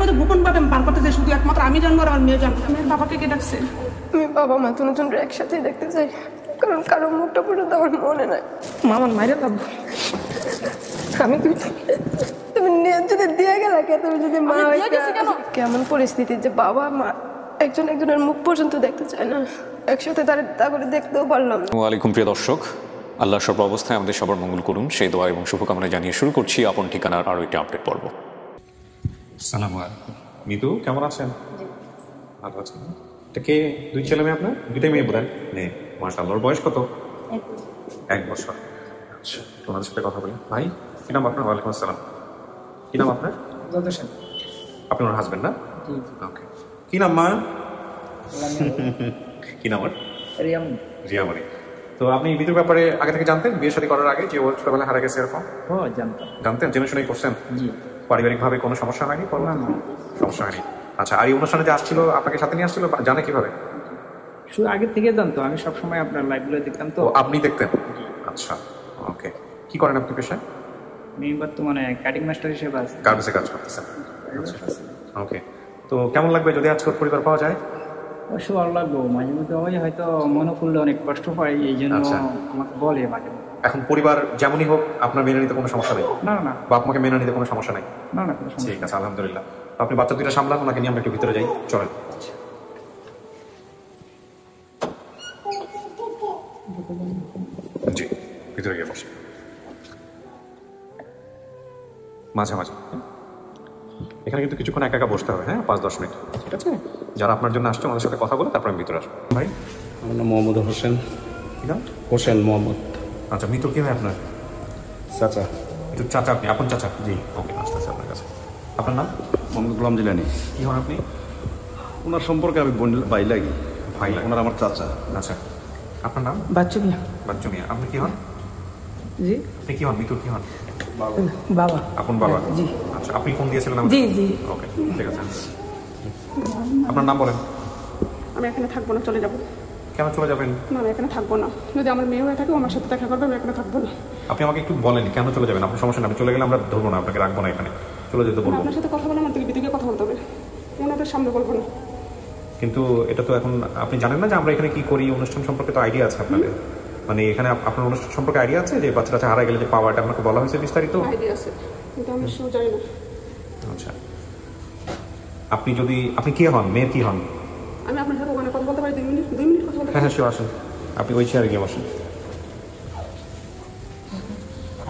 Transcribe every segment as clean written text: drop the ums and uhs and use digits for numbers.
কথা গোপন ভাবে বার করতে চাই, শুধু একমাত্র আমি জানবো আর আমার মেয়ে জানবো। মেয়ের বাবাকে কে ডাকছে? আমি বাবা মা দুজন একসাথে দেখতে চাই, কারণ কারো মুখটা পর্যন্ত আমার মনে নাই। মামার মায়ের বাবু আমি তুমি যদি দিয়ে গেলে তুমি যদি মা কেমন পরিস্থিতি যে বাবা মা একজনের মুখ পর্যন্ত দেখতে চায় না, একসাথে তা করে দেখতেও পারলাম না। ওয়ালাইকুম প্রিয় দর্শক, আল্লাহ সর্ব অবস্থায় আমাদের সবার মঙ্গল করুন সেই দোয়া এবং শুভকামনা জানিয়ে শুরু করছি আপন ঠিকানার আরও একটি আপডেট পর্ব। সালাম আলাইকুম। মিতু কেমন আছেন? ভালো আছেন? এটা কে? দুই ছেলে মেয়ে আপনার? দুইটাই মেয়ে বোধহয়? মেয়ে, মাশাআল্লাহ। ওর বয়স কত? 1 বছর। আচ্ছা, তোমাদের সাথে কথা বলি। ভাই কি নাম আপনার? ওয়ালাইকুম আসসালাম। কি নাম আপনার? আপনি ওর হাজবেন্ড না? ওকে। কি নাম মা? কি নাম ওর? রিয়ামণি। তো আপনি মিতুর ব্যাপারে আগে থেকে জানতেন, বিয়ে শাদী করার আগে, যে ওর ছোটবেলায় হারা গেছে এরকম? জানতেন, জেনে শুনেই করছেন? পারিবারিকভাবে কোনো সমস্যা হয়নি? সমস্যা হয়নি। আচ্ছা, আর এই অনুষ্ঠানে যে আসছিল আপনাকে সাথে নিয়ে আসছিল, জানে কিভাবে? শুধু আগে থেকে জানতো, আমি সবসময় আপনার লাইভগুলো দেখতাম। তো আপনি দেখতেন? আচ্ছা, ওকে। কি করেন আপনি পেশায়? আমি বর্তমানে কাটিং মাস্টার হিসেবে আছি, গার্মেন্টসে কাজ করতেছেন। ওকে। তো কেমন লাগবে যদি আজকে পরিবার পাওয়া যায়? অবশ্যই ভালো লাগবো। মাঝে মধ্যে হয়তো মনে করলে অনেক কষ্ট হয়, এই জন্য আমাকে বলে মাঝে মধ্যে। এখন পরিবার যেমনই হোক আপনার মেনে নিতে কোনো সমস্যা নেই? না না, বাপ মাকে মেনে নিতে কোনো সমস্যা নেই? না না, কোনো সমস্যা। ঠিক আছে, আলহামদুলিল্লাহ। আপনি বাচ্চা দুইটা সামলান, ওনাকে নিয়ে আমরা একটু ভিতরে যাই, চলেন। জি, ভিতরে গিয়ে বসে মাঝামাঝি। এখানে কিন্তু কিছুক্ষণ একা একা বসতে হবে, হ্যাঁ, 5-10 মিনিট, ঠিক আছে? যারা আপনার জন্য আসছে ওনাদের সাথে কথা বলে তারপর আমি ভিতরে আসবো। ভাই আমার নাম মোহাম্মদ হোসেন। কি নাম? হোসেন মোহাম্মদ। আচ্ছা, মিতুর কি হয় আপনার? চাচা। মিতুর চাচা আপনি? আপন চাচা? জি। ওকে, আসতে আছে আপনার কাছে। আপনার নাম? মোহাম্মদ গোলাম জিলানি। কি হন আপনি? ওনার সম্পর্কে আমি ভাই লাগি। ভাই লাগে? ওনার আমার চাচা। আচ্ছা, আপনার নাম? বাচ্চু মিয়া। বাচ্চু মিয়া। আপনি কি হন? জি। আপনি কি হন? মিতুর কি হন? বাবা। আপন বাবা? জি। আচ্ছা, আপনি ফোন দিয়েছিলেন? জি জি। ওকে, ঠিক আছে। আপনার নাম বলেন। আমি এখানে থাকবো না, চলে যাবো। কেন চলে যাবেন? না, আমি এখানে থাকবো না। যদি আমার মেয়ে হয়ে থাকে আমার সাথে দেখা করবে, আমি এখানে থাকবো না। আপনি আমাকে একটু বলেন কেন চলে যাবেন? আপনার সমস্যা না, আমি চলে গেলে আমরা ধরবো না, আপনাকে রাখবো না, এখানে চলে যেতে বলবো। আপনার সাথে কথা বলে আমার দিকে কথা বলতে হবে, ওনাদের সামনে বলবো না। কিন্তু এটা তো এখন আপনি জানেন না যে আমরা এখানে কি করি, অনুষ্ঠান সম্পর্কে তো আইডিয়া আছে আপনাদের? মানে এখানে আপনার অনুষ্ঠান সম্পর্কে আইডিয়া আছে যে বাচ্চাটা হারা গেলে যে পাওয়াটা আপনাকে বলা হয়েছে বিস্তারিত? আইডিয়া আছে, কিন্তু আমি শুধু জানি না। আচ্ছা, আপনি কি হন? মেয়ের কি হন? আমি আপনার সাথে ওখানে কথা বলতে পারি 2 মিনিট কথা বলতে? হ্যাঁ, শিওর, আসেন। আপনি ওই চেয়ারে গিয়ে বসেন।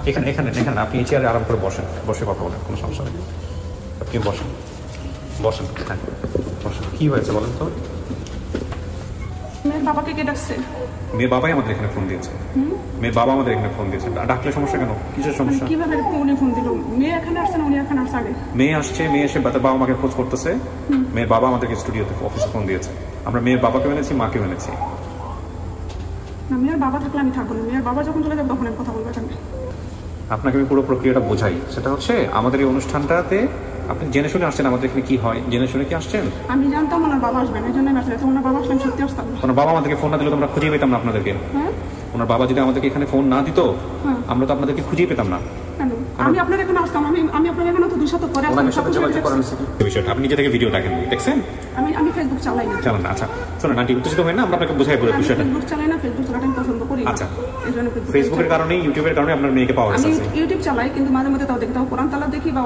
এখানে এখানে এখানে আপনি এই চেয়ারে আরাম করে বসেন, বসে কথা বলেন, কোনো সমস্যা নেই। আপনি বসেন, বসেন, হ্যাঁ বসেন। কি হয়েছে বলেন তো? মেয়ের বাবাকে কে ডাকছে? মেয়ের বাবাই আমাদের এখানে ফোন দিয়েছে। মেয়ের বাবা আমাদের এখানে ফোন দিয়েছে। ডাকলে সমস্যা কেন? কিসের সমস্যা? কিভাবে উনি ফোন দিল? মেয়ে এখানে আসছে না উনি এখানে আসছে আগে? মেয়ে আসছে, মেয়ে এসে বাবা আমাকে খোঁজ করতেছে। মেয়ের বাবা আমাদেরকে স্টুডিওতে অফিসে ফোন দিয়েছে। আমরা মেয়ের বাবাকে এনেছি, মাকে এনেছি। না, মেয়ের বাবা থাকলে আমি থাকবো না। মেয়ের বাবা যখন চলে যাবে তখন আমি কথা বলবো এখানে। আপনাকে আমি পুরো প্রক্রিয়াটা বোঝাই। সেটা হচ্ছে আমাদের এই অনুষ্ঠানটাতে আপনি জেনে শুনে আসছেন আমাদের এখানে কি হয়, জেনে শুনে কি আসছেন? আমি জানতাম ওনার বাবা আসবেন, এই জন্য আমি আসলে ওনার বাবা আসলে সত্যি আসতাম না। ওনার বাবা আমাদেরকে ফোন না দিলে তোমরা খুঁজে পেতাম না আপনাদেরকে। হ্যাঁ, ওনার বাবা যদি আমাদেরকে এখানে ফোন না দিত আমরা তো আপনাদেরকে খুঁজে পেতাম না। আমি আপনার এখানে আসতাম, আমি আপনার এখানে তো 2 সপ্তাহ পরে বিষয়টা আপনি নিজে থেকে ভিডিও দেখেন, দেখছেন? আমি ফেসবুক চালাই না। চালান না? আচ্ছা, শোনেন আন্টি, উত্তেজিত হয় না, আমরা আপনাকে বোঝাই পুরো বিষয়টা। ফেসবুক চালাই না, ফেসবুক চালাতে আমি পছন্দ করি। আচ্ছা, ফেসবুকের কারণে, ইউটিউবের কারণে আপনার মেয়েকে পাওয়া গেছে। আমি ইউটিউব চালাই, কিন্তু মাঝে মধ্যে তাও দেখি, তাও কোরআন তালা দেখি বা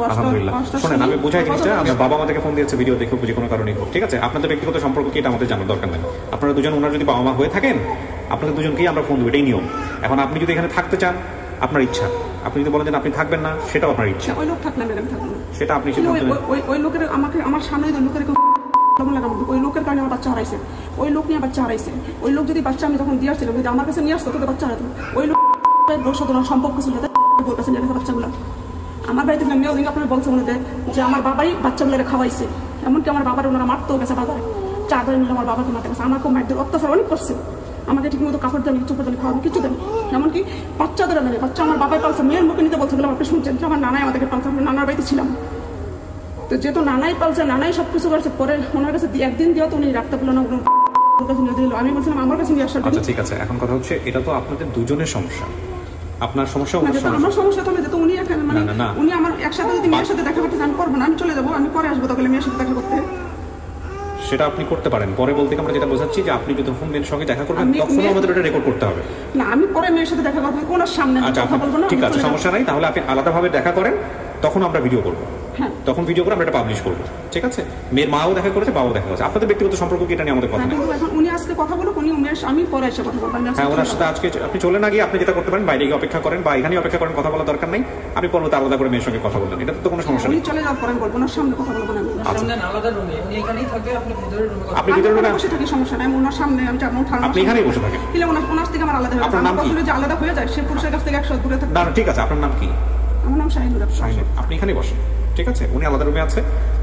শোনেন, আমি বোঝাই জিনিসটা। আমার বাবা আমাদেরকে ফোন দিয়েছে, ভিডিও দেখে যে কোনো কারণে হোক, ঠিক আছে? আপনাদের ব্যক্তিগত সম্পর্ক কি এটা আমাদের জানার দরকার নেই। আপনারা দুজন ওনার যদি বাবা মা হয়ে থাকেন, আপনাদের দুজনকেই আমরা ফোন দেবো, এটাই নিয়ম। এখন আপনি যদি এখানে থাকতে চান, আপনার ইচ্ছা। আপনি যদি বলেন যে আপনি থাকবেন না, সেটাও আপনার ইচ্ছা। ওই লোক থাকলে আমি থাকবো না, সেটা আপনি সিদ্ধান্ত নেন। ওই লোকের আমাকে আমার সামনে ওই লোকের কারণে আমার বাচ্চা হারাইছে। ওই লোক নিয়ে বাচ্চা হারাইছে। ওই লোক যদি বাচ্চা আমি যখন দিয়ে আসছিলাম, যদি আমার কাছে নিয়ে আসতো তো বাচ্চা হারাতো। ওই লোক সম্পর্ক ছিল কাছে নিয়ে গেছে বাচ্চাগুলো। আমার বাড়িতে মেয়েও দিন আপনার বলছে মনে যে আমার বাবাই বাচ্চাগুলো খাওয়াইছে। এমনকি আমার বাবার ওনারা মারতেও গেছে বাজারে, চা ধরে নিলে আমার বাবাকে মারতে গেছে। আমাকেও মারদের অত্যাচার অনেক করছে। আমাকে ঠিক মতো কাপড় দেন, চোপড় দেন, খাওয়ানো কিছু দেন। এমনকি বাচ্চাদের মেরে বাচ্চা আমার বাবাই পালছে। মেয়ের মুখে নিতে বলছে বলে আপনি শুনছেন যে আমার নানাই আমাদেরকে পালছে। আমরা নানার বাড়িতে ছিলাম, তো যেহেতু নানাই পালছে, নানাই সবকিছু করছে। পরে ওনার কাছে একদিন দিয়েও তো উনি রাখতে পারলো না, আমি বলছিলাম আমার কাছে নিয়ে আসার। আচ্ছা, ঠিক আছে। এখন কথা হচ্ছে এটা তো আপনাদের দুজনের সমস্যা। আপনার সমস্যা আমার সমস্যা তাহলে যেহেতু উনি এখানে মানে উনি আমার একসাথে যদি মেয়ের সাথে দেখা করতে আমি করবো না, আমি চলে যাবো, আমি পরে আসবো তাহলে মেয়ের সাথে দেখা করতে। সেটা আপনি করতে পারেন পরে, বলতে আমরা যেটা বোঝাচ্ছি যে আপনি যদি মেয়ের সঙ্গে দেখা করবেন তখন আমাদের এটা রেকর্ড করতে হবে। না আমি পরে মেয়ের সাথে দেখা করবো, ওনার সামনে কথা বলবো না। ঠিক আছে, সমস্যা নাই, তাহলে আপনি আলাদাভাবে দেখা করেন, তখন আমরা ভিডিও করবো। তখন ভিডিও করে আমরা এটা পাবলিশ করবো, ঠিক আছে? মেয়ের মাও দেখা করেছে, বাবাও দেখা করেছে, আপনাদের ব্যক্তিগত সম্পর্ক কি এটা নিয়ে আমাদের কথা নেই। এখন উনি আজকে কথা বলুক, উনি আমি পরে এসে কথা বলবো। হ্যাঁ, ওনার সাথে আজকে আপনি চলে না গিয়ে আপনি যেটা করতে পারেন, বাইরে গিয়ে অপেক্ষা করেন বা এখানেই অপেক্ষা করেন, কথা বলার দরকার নেই। আপনি পরবর্তী আলাদা করে মেয়ের সঙ্গে কথা বললেন, এটা তো কোনো সমস্যা নেই। চলে যাওয়ার পরে বলবো না, সামনে কথা বলবো না। আপনি ভিতরে রুমে বসে থাকি, সমস্যা নাই, ওনার সামনে আপনি এখানেই বসে থাকেন। ওনার থেকে আমার আলাদা হয়ে যাবে, আলাদা হয়ে যায়, সে পুরুষের কাছ থেকে 100 দূরে থাকে। না ঠিক আছে, আপনার নাম কি? আমার নাম শাহিনুর। আপনি এখানেই বসেন, ঠিক আছে? উনি আলাদা রুমে আছে,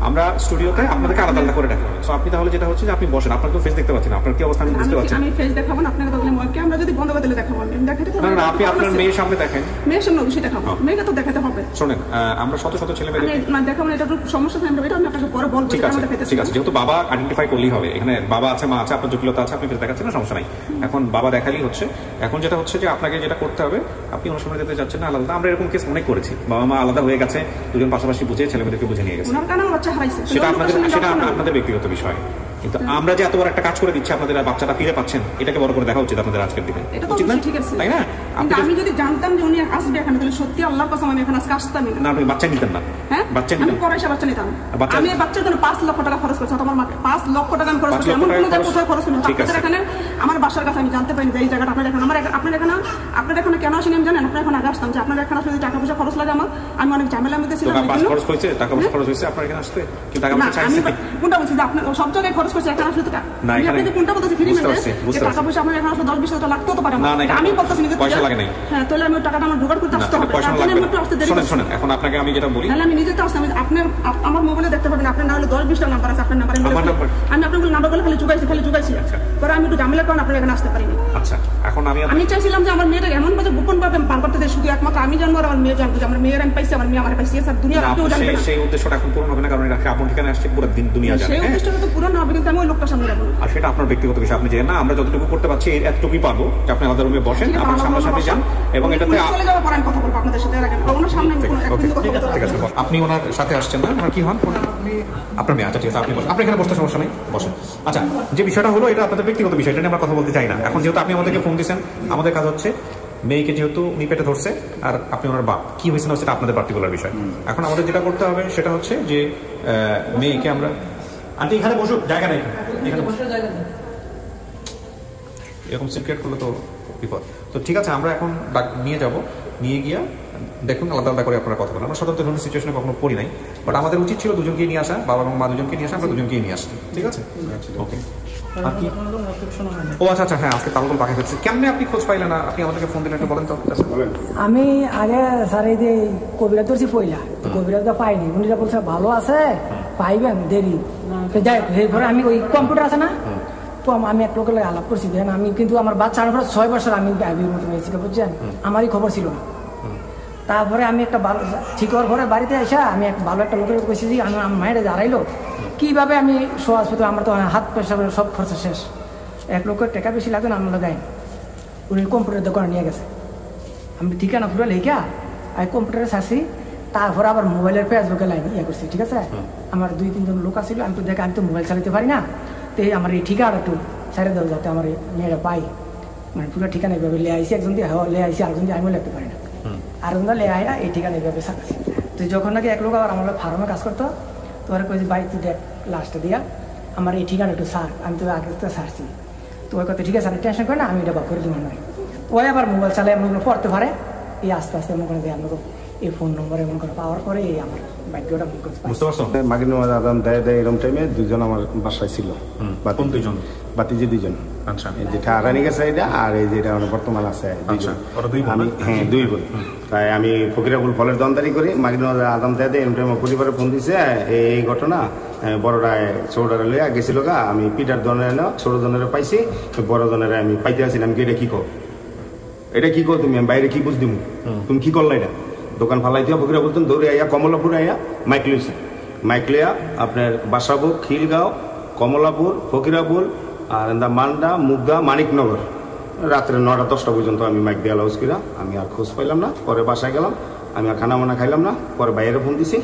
আমরা স্টুডিওতে আপনাদেরকে আলাদা আলাদা করে দেখা হবে। সো আপনি তাহলে যেটা হচ্ছে যে আপনি বসেন, আপনার তো ফেস দেখতে পাচ্ছেন, আপনার কি অবস্থা আমি বুঝতে পারছি। আমি ফেস দেখাবো না আপনাকে, তাহলে আমরা যদি বন্ধ করে দিলে দেখাবো। আমি দেখাতে পারবো না, আপনি আপনার মেয়ের সামনে দেখেন, মেয়ের সামনে অবশ্যই দেখাবো, মেয়েকে তো দেখাতে হবে। শুনেন, আমরা শত শত ছেলে মেয়ে দেখাবো না, এটা একটু সমস্যা থাকে, এটা আমি আপনাকে পরে বলবো। ঠিক আছে, ঠিক আছে, যেহেতু বাবা আইডেন্টিফাই করলেই হবে, এখানে বাবা আছে, মা আছে, আপনার জটিলতা আছে, আপনি ফেস দেখাচ্ছেন না, সমস্যা নাই। এখন বাবা দেখালেই হচ্ছে। এখন যেটা হচ্ছে যে আপনাকে যেটা করতে হবে, আপনি ওনার সামনে যেতে যাচ্ছেন না আলাদা। আমরা এরকম কেস অনেক করেছি, বাবা মা আলাদা হয়ে গেছে, দুজন পাশাপাশি বুঝে ছেলে মেয়েদেরকে বুঝে নিয়ে গেছে, সেটা আপনাদের ব্যক্তিগত বিষয়। কিন্তু আমরা যে এত বড় একটা কাজ করে দিচ্ছি, আপনাদের বাচ্চাটা ফিরে পাচ্ছেন, এটাকে বড় করে দেখা উচিত আপনাদের আজকের দিনে, উচিত না? তাই না? আমি যদি জানতাম যে উনি আসবে এখানে, তাহলে সত্যি আল্লাহর কসম আমি এখানে আজকে আসতাম না। আপনি বাচ্চা নিতেন না? হ্যাঁ, বাচ্চা নিতেন। আমি পরে এসে বাচ্চা নিতাম। আমি বাচ্চার জন্য 5 লক্ষ টাকা খরচ করছি, আমার মাকে 5 লক্ষ টাকা আমি খরচ করছি, এমন কোনো জায়গায় কোথাও খরচ করিনি। আপনাদের এখানে আমার বাসার কাছে আমি জানতে পারিনি যে এই জায়গাটা আপনাদের এখানে, আপনাদের এখানে কেন আসেনি আমি জানেন? আপনার এখানে আগে আসতাম যে আপনাদের এখানে আসলে টাকা পয়সা খরচ লাগে আমার, আমি অনেক ঝামেলার মধ্যে ছিলাম। খরচ হয়েছে, টাকা পয়সা খরচ হয়েছে আপনার এখানে আসতে, কিন্তু টাকা পয়সা চাইছে কি? কোনটা বলছি যে আপনি সব জায়গায় খরচ করছেন, এখানে আসলে টাকা না, এখানে কোনটা বলতেছি ফ্রি মেনে টাকা পয়সা আমার এখানে আসলে 10-20 টাকা লাগতো তো পারে না, আমি বলতেছি যে পয়সা লাগে নাই। হ্যাঁ, তাহলে আমি টাকাটা আমার জোগাড় করতে আসতে হবে, তাহলে আমি একটু আসতে দেরি করছি। শুনেন, এখন আপনাকে আমি যেটা বলি, তাহলে আমি নিজে তো আসতে, আপনার আমার মোবাইলে দেখতে পাবেন, আপনার না হলে 10-20টা নাম্বার আছে, আপনার নাম্বারে আমি আপনার নাম্বারগুলো খালি জুগাইছি, পরে আমি একটু ঝামেলা কারণ আপনার এখানে আসতে পারিনি। আচ্ছা, এখন আমি চাইছিলাম যে আমার মেয়েটা এমন ভাবে গোপন ভাবে বার করতে চাই, শুধু একমাত্র আমি জানবো আর আমার মেয়ে জানবো যে আমার মেয়ের আমি পাইছি, আমার মেয়ে আমার পাইছি, স্যার দুনিয়ার কেউ জানবে না। সেই উদ্দেশ্যটা এখন পূরণ হবে না, কারণ এটা আপন ঠিকানা আসছে, পুরো দুনিয়া জানে। সেই উদ্দেশ্যটা তো পূরণ হবে, কিন্তু আমি ওই লোকটার সামনে যাবো, আর সেটা আপনার ব্যক্তিগত বিষয়। আপনি যে না, আমরা যতটুকু করতে পারছি এতটুকুই পারবো, যে আপনি আলাদা রুমে বসেন, আপনার সামনাসামনি যান, এবং এটাতে চলে যাওয়ার পর আমি কথা বলবো আপনাদের সাথে। ওনার সামনে ঠিক আছে, আপনি ওনার সাথে আসছেন না? ওনার কি হন? আপনার মেয়ে। আচ্ছা ঠিক আছে, আপনি এখানে বসতে সমস্যা নেই, বসেন। আচ্ছা, যে বিষয়টা হলো এটা আপনাদের ব্যক্তিগত বিষয়, এটা নিয়ে আমরা কথা বলতে চাই না। এখন যেহেতু আপনি আমাদেরকে ফোন দিয়েছেন, আমাদের কাজ হচ্ছে মেয়েকে যেহেতু উনি পেটে ধরছে আর আপনি ওনার বাপ, কি হয়েছে না সেটা আপনাদের পার্টিকুলার বিষয়। এখন আমাদের যেটা করতে হবে সেটা হচ্ছে যে মেয়েকে আমরা, আন্টি এখানে বসুক, জায়গা নেই এখানে, এরকম সিক্রেট করলে তো বিপদ। তো ঠিক আছে, আমরা এখন নিয়ে যাব, নিয়ে গিয়া দেখুন আলাদা আলাদা করে আপনারা কথা বলেন। আমরা সাধারণত ধরনের সিচুয়েশনে কখনো পড়ি নাই, বাট আমাদের উচিত ছিল দুজনকে নিয়ে আসা, বাবা এবং মা দুজনকে নিয়ে আসা, আমরা দুজনকে নিয়ে আসছি, ঠিক আছে? ওকে। ও আচ্ছা, হ্যাঁ, আজকে তালগোল পাখি ফেলছে। কেমনে আপনি খোঁজ পাইলেন না? আপনি আমাদেরকে ফোন দিলেন, একটু বলেন তো। আমি আগে স্যার এই যে কবিরা ধরছি পয়লা, কবিরা তো পাইনি, উনিরা বলছে ভালো আছে, পাইবেন দেরি। যাই এরপরে আমি ওই কম্পিউটার আছে না, তো আমি এক লোকের আলাপ করছি, দেন আমি কিন্তু আমার বাচ্চা 6 বছর আমি গাইবির মতো হয়েছিল, বুঝছেন? আমারই খবর ছিল না। তারপরে আমি একটা ভালো ঠিক হওয়ার পরে বাড়িতে এসে আমি এক ভালো একটা লোকের কইছি যে আমার মায়ের দাঁড়াইলো কীভাবে আমি সহজ পেতে, আমার তো হাত পয়সা সব খরচা শেষ, এক লোকের টাকা বেশি লাগবে না, আমরা দেয় উনি কম্পিউটার দোকানে নিয়ে গেছে। আমি ঠিকানা পুরো লেখা আমি কম্পিউটারে ছাড়ছি, তারপরে আবার মোবাইলের ফেসবুকে লাইন করছি, ঠিক আছে? আমার 2-3 জন লোক আসছিল, আমি তো দেখে আমি তো মোবাইল চালাতে পারি না, তো আমার এই ঠিকানা একটু ছেড়ে দেবো যাতে আমার মেয়েরা পাই, মানে পুরো ঠিকানা এইভাবে লে আইসি, একজন দিয়ে লে আইসি, আরেকজন দিয়ে আমিও লিখতে পারি না, আরেকজন লে আয়া এই ঠিকানা এইভাবে ছাড়ছি। তো যখন নাকি এক লোক আবার আমার ফার্মে কাজ করতো, তো ওরা কয়েছি বাড়ি তুই দেখ লাস্টে দিয়া আমার এই ঠিকানা একটু ছাড়, আমি তো আগে তো ছাড়ছি। তো ওই কথা ঠিক আছে, আমি টেনশন করে না, আমি এটা বা করে দিব নয়। ওই আবার মোবাইল চালাই এমন করে পড়তে পারে, এই আস্তে আস্তে এমন করে দিয়ে আমাকে এই ফোন নম্বর এমন করে পাওয়ার পরে এই আমার ভাগ্যটা বুঝতে পারছো। মাগির নামাজ আদান দেয় এরকম টাইমে 2 জন আমার বাসায় ছিল। কোন 2 জন? বাতিজি 2 জন। আচ্ছা, যেটা আরানি গেছে এটা, আর এই যেটা বর্তমান আছে 2 জন। আমি হ্যাঁ 2 বোন। তাই আমি ফকিরাবুল ফলের দন্দারি করি, মাগির নামাজ আদান দেয় এরকম টাইমে পরিবারে ফোন দিছে এই ঘটনা, বড়রায় ছোটরা লইয়া গেছিল গা, আমি পিটার দনের না ছোট দনের পাইছি, বড় দনের আমি পাইতে আসছিলাম কি এটা কি কো, এটা কি কো তুমি, আমি বাইরে কি বুঝ দিমু, তুমি কি করলা? এটা দোকান ফালাই দিয়া ফকিরা বলতেন দৌড়ে আইয়া কমলাপুর আইয়া মাইক লইছে, মাইক লইয়া আপনার বাসাবুক, খিলগাঁও, কমলাপুর, ফকিরাপুর আর মান্ডা, মুগদা, মানিকনগর রাত্রে 9টা-10টা পর্যন্ত আমি মাইক দিয়ে লউজ করা, আমি আর খোঁজ পাইলাম না। পরে বাসায় গেলাম, আমি আর খানা মানা খাইলাম না। পরে ভাইয়ের ফোন দিছি,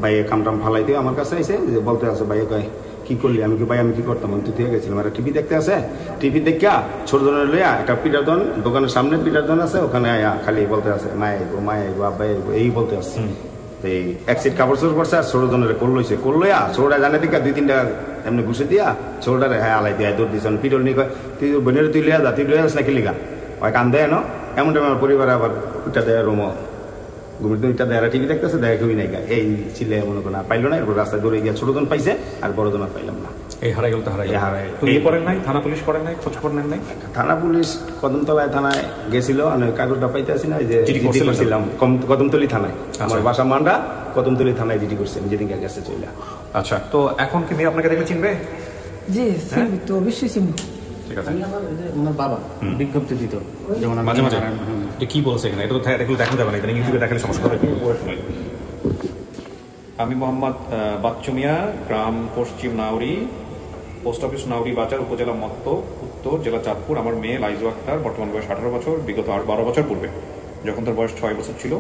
ভাইয়ে কামটাম ফালাই দিয়ে আমার কাছে আইসে যে বলতে আছে, ভাইয়ে কয় কি করলি? আমি কি ভাই আমি কি করতাম, আমি তুই গেছিলাম আর টিভি দেখতে আছে, টিভি দেখা ছোট জনের লইয়া একটা পিটার দোকান, দোকানের সামনে পিটার দোকান আছে, ওখানে আয়া খালি বলতে আছে মায় আইবো মায় আইবো আব্বা আইবো এই বলতে আছে। এই এক সিট কাপড় চোর করছে আর ছোট জনের করলইছে, করলইয়া ছোটটা জানে দিকা 2-3টা এমনি ঘুষে দিয়া ছোটটারে হ্যাঁ আলাই দিয়ে দৌড় দিয়েছেন। পিটল নি কয় তুই বোনের তুই লিয়া যা, তুই লইয়া নাকি লিগা ওই কান দেয় না। এমন টাইম আমার পরিবারে আবার উঠটা দেয় রুমো ঘুমির দুইটা দেয়ারা টিভি দেখতেছে, দেখা কেউই নাই গা। এই ছিলে মনে করো না পাইলো না, এরপর রাস্তায় দৌড়ে গিয়ে ছোট জন পাইছে আর বড় জন পাইলাম না। এই হারাই গেল তো হারাই গেল। তো এই করেন নাই, থানা পুলিশ করেন নাই, খোঁজ খবর নেন নাই? থানা পুলিশ কদমতলায় থানায় গেছিল, আমি কাগজটা পাইতে আসি না, যে জিডি করছিলাম কদমতলি থানায়। আমার বাসা মান্ডা, কদমতলি থানায় জিডি করছি আমি যেদিনকে গেছে চলে। আচ্ছা, তো এখন কি মেয়ে আপনাকে দেখলে চিনবে? জি চিনবি তো, অবশ্যই চিনবি। ঠিক আছে, ওনার বাবা বিজ্ঞপ্তি দিত যেমন মাঝে মাঝে। কি বলছে এখানে? এটা তো দেখলে দেখা যাবে না, এটা ইউটিউবে দেখালে সমস্যা হবে। আমি মোহাম্মদ বাচ্চু মিয়া, গ্রাম পশ্চিম নাউরি, পোস্ট অফিস নাউরি বাজার, উপজেলা মত্ত, উত্তর জেলা চাঁদপুর। আমার মেয়ে লাইজু আক্তার, বর্তমান বয়স 18 বছর। বিগত 12 বছর পূর্বে যখন তার বয়স 6 বছর ছিল,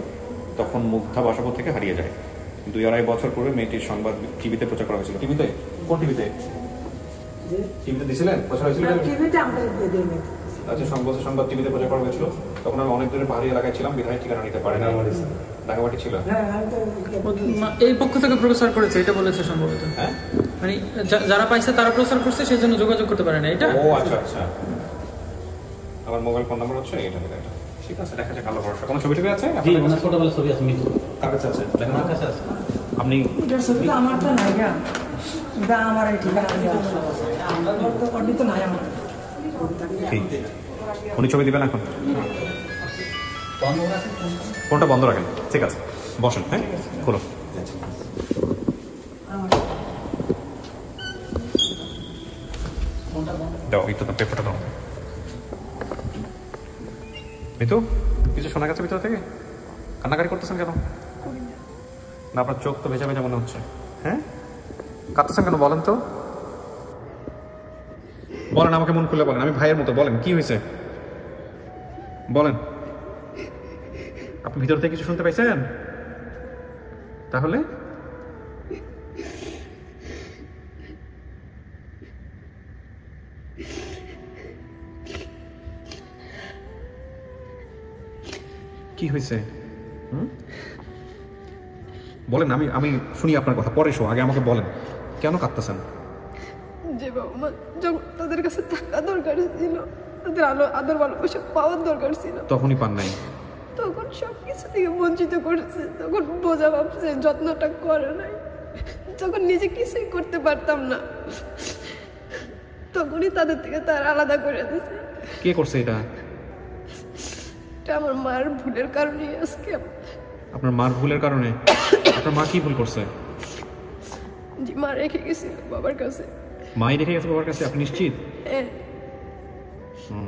তখন মুগ্ধা বাসাবো থেকে হারিয়ে যায়। 2-2.5 বছর পূর্বে মেয়েটির সংবাদ টিভিতে প্রচার করা হয়েছিল। টিভিতে? কোন টিভিতে? টিভিতে দিয়েছিলেন? প্রচার হয়েছিল? আচ্ছা, সংবাদ টিভিতে প্রচার করা হয়েছিল। তখন আমি অনেক দূরে পাহাড়ি এলাকায় ছিলাম, বিধায় ঠিকানা নিতে পারি না। ডাঙ্গামাটি ছিল। এই পক্ষ থেকে প্রচার করেছে, এটা বলেছে সম্ভবত। হ্যাঁ, মানে যারা পাইছে তারা প্রচার করছে, সেই জন্য যোগাযোগ করতে পারে না। এটা ও আচ্ছা আচ্ছা। আমার মোবাইল ফোন নাম্বার হচ্ছে এটা। ঠিক আছে, দেখা যাক। আলো ভরসা। কোনো ছবি টবি আছে? জি, ওনার ছোটবেলার ছবি আছে, মৃত্যু। কার কাছে আছে? আমার কাছে আছে। আপনি এটার ছবিটা আমার তো নাই গা, এটা আমার এই ঠিকানা আমরা তো অর্ডি তো নাই আমার। ঠিক, উনি ছবি দিবেন এখন? ফোনটা বন্ধ রাখেন। ঠিক আছে, বসেন। হ্যাঁ, খোলো। দাও একটু, পেপারটা দাও। মিতু, কিছু শোনা গেছে ভিতর থেকে? কান্নাকাটি করতেছেন কেন? না, আপনার চোখ তো ভেজা ভেজা মনে হচ্ছে। হ্যাঁ, কাঁদতেছেন কেন বলেন তো? বলেন, আমাকে মন খুলে বলেন, আমি ভাইয়ের মতো। বলেন কি হয়েছে, বলেন। আপনি ভিতর থেকে কিছু শুনতে পাইছেন? তাহলে কি হয়েছে? বলেন, আমি শুনি আপনার কথা, পরে শো। আগে আমাকে বলেন কেন কাঁদতেছেন? যে বাবা মা যখন তাদের কাছে টাকা দরকার ছিল, তাদের আদর ভালোবাসা পাওয়ার দরকার ছিল, তখনই পান নাই। তখন সব কিছু থেকে বঞ্চিত করেছে। তখন বোঝা ভাবছে, যত্নটা করে নাই। যখন নিজে কিছুই করতে পারতাম না, তখনই তাদের থেকে তার আলাদা করে দিয়েছে। কে করছে এটা? এটা আমার মার ভুলের কারণে। আজকে আপনার মার ভুলের কারণে? আপনার মা কি ভুল করছে? জি, মা রেখে গেছিল বাবার কাছে। মাই রেখে গেছে বাবার কাছে? আপনি নিশ্চিত? হ্যাঁ,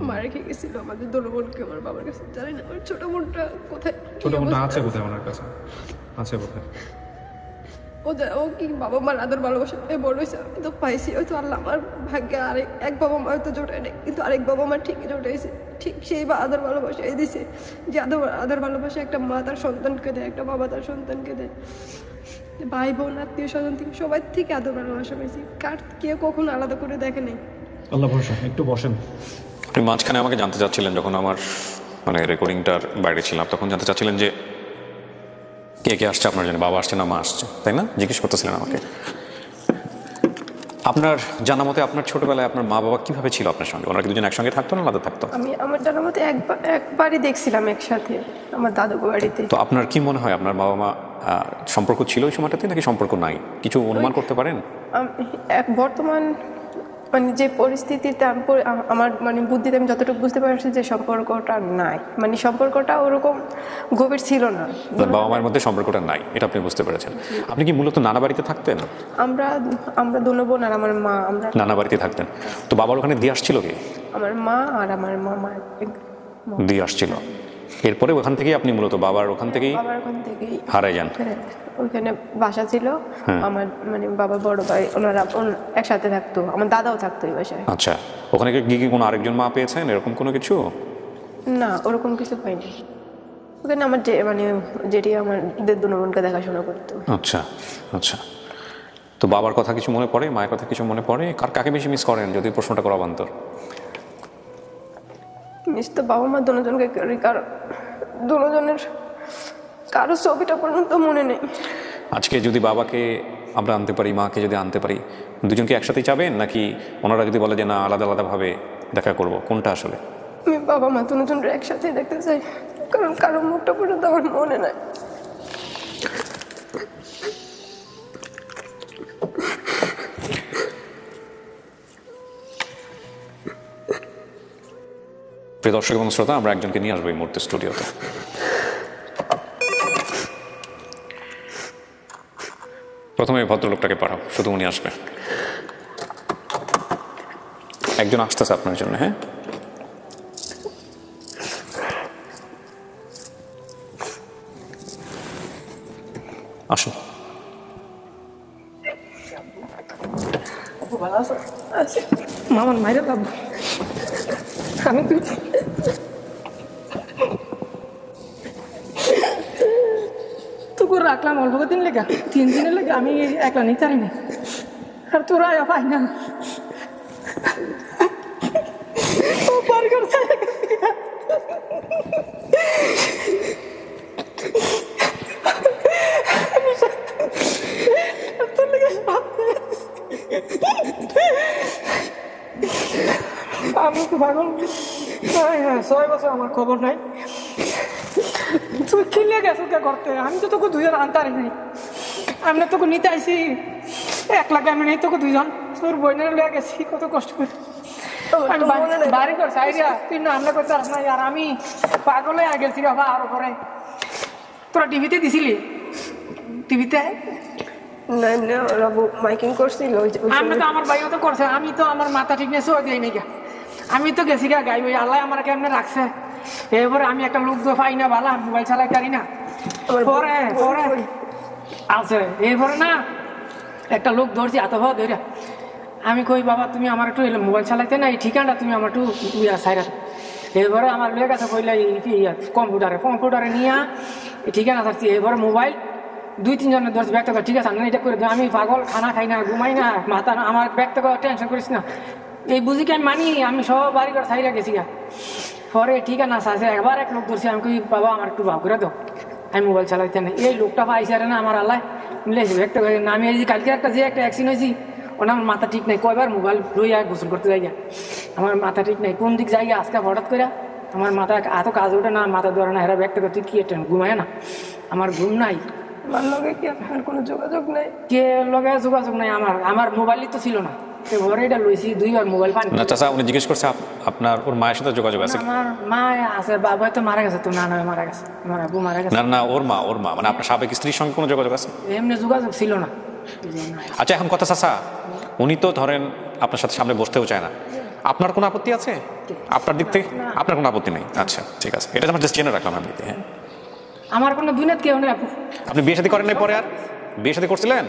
মা রেখে গেছিল আমাদের দুটো বোনকে আমার বাবার কাছে। জানি না আমার ছোট বোনটা কোথায়। ছোট বোনটা আছে কোথায়? ওনার কাছে আছে কোথায়? ও কি বাবা মার আদর ভালোবাসা বড় হয়েছে, আমি তো পাইছি। হয়তো আল্লাহ আমার ভাগ্যে এক বাবা মা হয়তো জোটায় নেই, কিন্তু আরেক বাবা মা ঠিকই জোটাইছে। ঠিক সেই আদর ভালোবাসা এই দিছে, যে আদর ভালোবাসা একটা মা তার সন্তানকে দেয়, একটা বাবা তার সন্তানকে দেয়। ভাই বোন আত্মীয় স্বজন থেকে সবাই থেকে আদর ভালোবাসা পেয়েছি। কেউ কখনো আলাদা করে দেখে নেই। আল্লাহ ভরসা। একটু বসেন। আপনি মাঝখানে আমাকে জানতে চাচ্ছিলেন, যখন আমার রেকর্ডিংটার বাইরে ছিলাম, তখন জানতে চাচ্ছিলেন যে কে কে আসছে আপনার জন্য, বাবা আসছে না মা আসছে, তাই না? জিজ্ঞেস করতেছিলেন আমাকে। আপনার জানা মতে আপনার ছোটবেলায় আপনার মা বাবা কিভাবে ছিল আপনার সঙ্গে? ওনারা কি দুজন একসঙ্গে থাকতো না আলাদা থাকতো? আমি আমার জানার মতে একবারই দেখছিলাম একসাথে আমার দাদুকে বাড়িতে। তো আপনার কি মনে হয়, আপনার বাবা মা সম্পর্ক ছিল ওই সময়টাতে নাকি সম্পর্ক নাই? কিছু অনুমান করতে পারেন? বর্তমান যে পরিস্থিতিতে আমার বুদ্ধিতে আমি যতটুকু বুঝতে পারছি যে সম্পর্কটা নাই, সম্পর্কটা ওরকম গভীর ছিল না। বাবা মায়ের মধ্যে সম্পর্কটা নাই, এটা আপনি বুঝতে পেরেছেন। আপনি কি মূলত নানা বাড়িতে থাকতেন? আমরা দুনো বোন আর আমার মা, আমরা নানা বাড়িতে থাকতেন। তো বাবার ওখানে দিয়ে আসছিল কি? আমার মা আর আমার মামা দিয়ে আসছিল। এরপরে ওখান থেকেই আপনি মূলত বাবার ওখান থেকেই হারাই যান? ওইখানে বাসা ছিল আমার, মানে বাবা বড় ভাই ওনারা একসাথে থাকতো, আমার দাদাও থাকতো এই বাসায়। আচ্ছা, ওখানে গিয়ে কি কোনো আরেকজন মা পেয়েছেন এরকম কোনো কিছু? না, ওরকম কিছু পাইনি। ওখানে আমার মানে যেটি আমার দুনবোনকে দেখাশোনা করতো। আচ্ছা আচ্ছা। তো বাবার কথা কিছু মনে পড়ে, মায়ের কথা কিছু মনে পড়ে? কাকে বেশি মিস করেন যদি প্রশ্নটা করা বান্তর? মিস তো বাবা মা দুজনকে করি, কারণ দুজনের কারো ছবিটা পর্যন্ত মনে নেই। আজকে যদি বাবাকে আমরা আনতে পারি, মাকে যদি আনতে পারি, দুজনকে একসাথেই যাবেন নাকি ওনারা যদি বলে যে না আলাদা আলাদাভাবে দেখা করব, কোনটা আসলে? আমি বাবা মা দুজনকে একসাথেই দেখতে চাই, কারণ কারো মুখটা পর্যন্ত আমার মনে নাই। প্রিয় দর্শক এবং শ্রোতা, আমরা একজনকে নিয়ে আসবো এই মুহূর্তে স্টুডিওতে। প্রথমে ভদ্রলোকটাকে পাঠাও, শুধু উনি আসবে। একজন আসতেছে আপনার জন্য। হ্যাঁ, আসুন। মামান মাইরে পাবো আমি তোকে রাখলাম অল্প দিন লেগে, 3 দিনের লেগে আমি একলা নিতে পারি না, আর তোরা পাই না। আমি তো পাগল। 6 বছর আমার খবর নাই, তুই খেলে গেছো কে করতে? আমি তো তোকে 2 জন আনতারি নাই, আমি তোকে নিতে আইসি 1 লাখ, আমি নেই তোকে 2 জন, তোর বোনের লেগে গেছি কত কষ্ট করে। বাড়ি করছে আইডিয়া তুই না আমরা করতে আস না, আর আমি পাগলে গেছি বাবা। আর পরে তোরা টিভিতে দিছিলি, টিভিতে মাইকিং করছিল, আমরা তো আমার ভাইও তো করছে, আমি তো আমার মাথা ঠিক নেই, সই দিই নাকি আমি তো গেছি গা গাই, আল্লাহ আমার কেমনে রাখছে। এরপরে আমি একটা লোক তো পাই না, ভালো মোবাইল চালাই পারি না, পরে পরে আছে। এরপরে না একটা লোক ধরছি এত ভাব ধরে, আমি কই বাবা তুমি আমার একটু মোবাইল চালাইতে না, এই ঠিকানাটা তুমি আমার একটু সাইরা। এরপরে আমার লোক আছে কইলে কম্পিউটারে নিয়ে এই ঠিকানা থাকছি। এরপরে মোবাইল 2-3 জনের ধরছি, ব্যক্ত করে ঠিক আছে আমি এটা করে দিই, আমি পাগল, খানা খাই না, ঘুমাই না, মাথা আমার ব্যক্ত করে টেনশন করিস না, এই বুঝি কি আমি মানি। আমি সব বাড়ি করে সাইরা গেছি গা। পরে ঠিকানা আছে, একবার এক লোক ধরছি, আমি কই বাবা আমার একটু ভাব করে দাও, আমি মোবাইল চালাইতে না। এই লোকটা পাইছে না আমার আল্লাহ মিলেছি ব্যক্ত করে না। আমি এই যে কালকে একটা অ্যাক্সিডেন্ট হয়েছি, ওটা আমার মাথা ঠিক নাই, কয়বার মোবাইল লইয়া গোসল করতে যাই, আমার মাথা ঠিক নাই, কোন দিক যাই আজকে হঠাৎ করে আমার মাথা এত কাজ ওঠে না, মাথা ধরে না, এরা ব্যক্ত করতে কি ঘুমায় না, আমার ঘুম নাই। আমার লগে কি আপনার কোনো যোগাযোগ নাই? কে লগে যোগাযোগ নাই আমার, আমার মোবাইলই তো ছিল না, ঘরে এটা লইছি 2 বার মোবাইল পানি। চাচা উনি জিজ্ঞেস করছে আপনার ওর মায়ের সাথে যোগাযোগ আছে? আমার মা আছে, বাবা তো মারা গেছে, তো না মারা গেছে, আমার আব্বু মারা গেছে। না না, ওর মা মানে আপনার সাবেক স্ত্রীর সঙ্গে কোনো যোগাযোগ আছে? এমনি যোগাযোগ ছিল না। আচ্ছা, এখন কথা চাচা, উনি তো ধরেন আপনার সাথে সামনে বসতেও চায় না, আপনার কোনো আপত্তি আছে আপনার দিক থেকে? আপনার কোনো আপত্তি নেই? আচ্ছা ঠিক আছে, এটা আমার জাস্ট জেনে রাখলাম আমি। হ্যাঁ, আমার কোনো দুনিয়াত কেউ নেই। আপনি বিয়ে শাদী করেন নাই? পরে আর বিয়ে শাদী করছিলেন?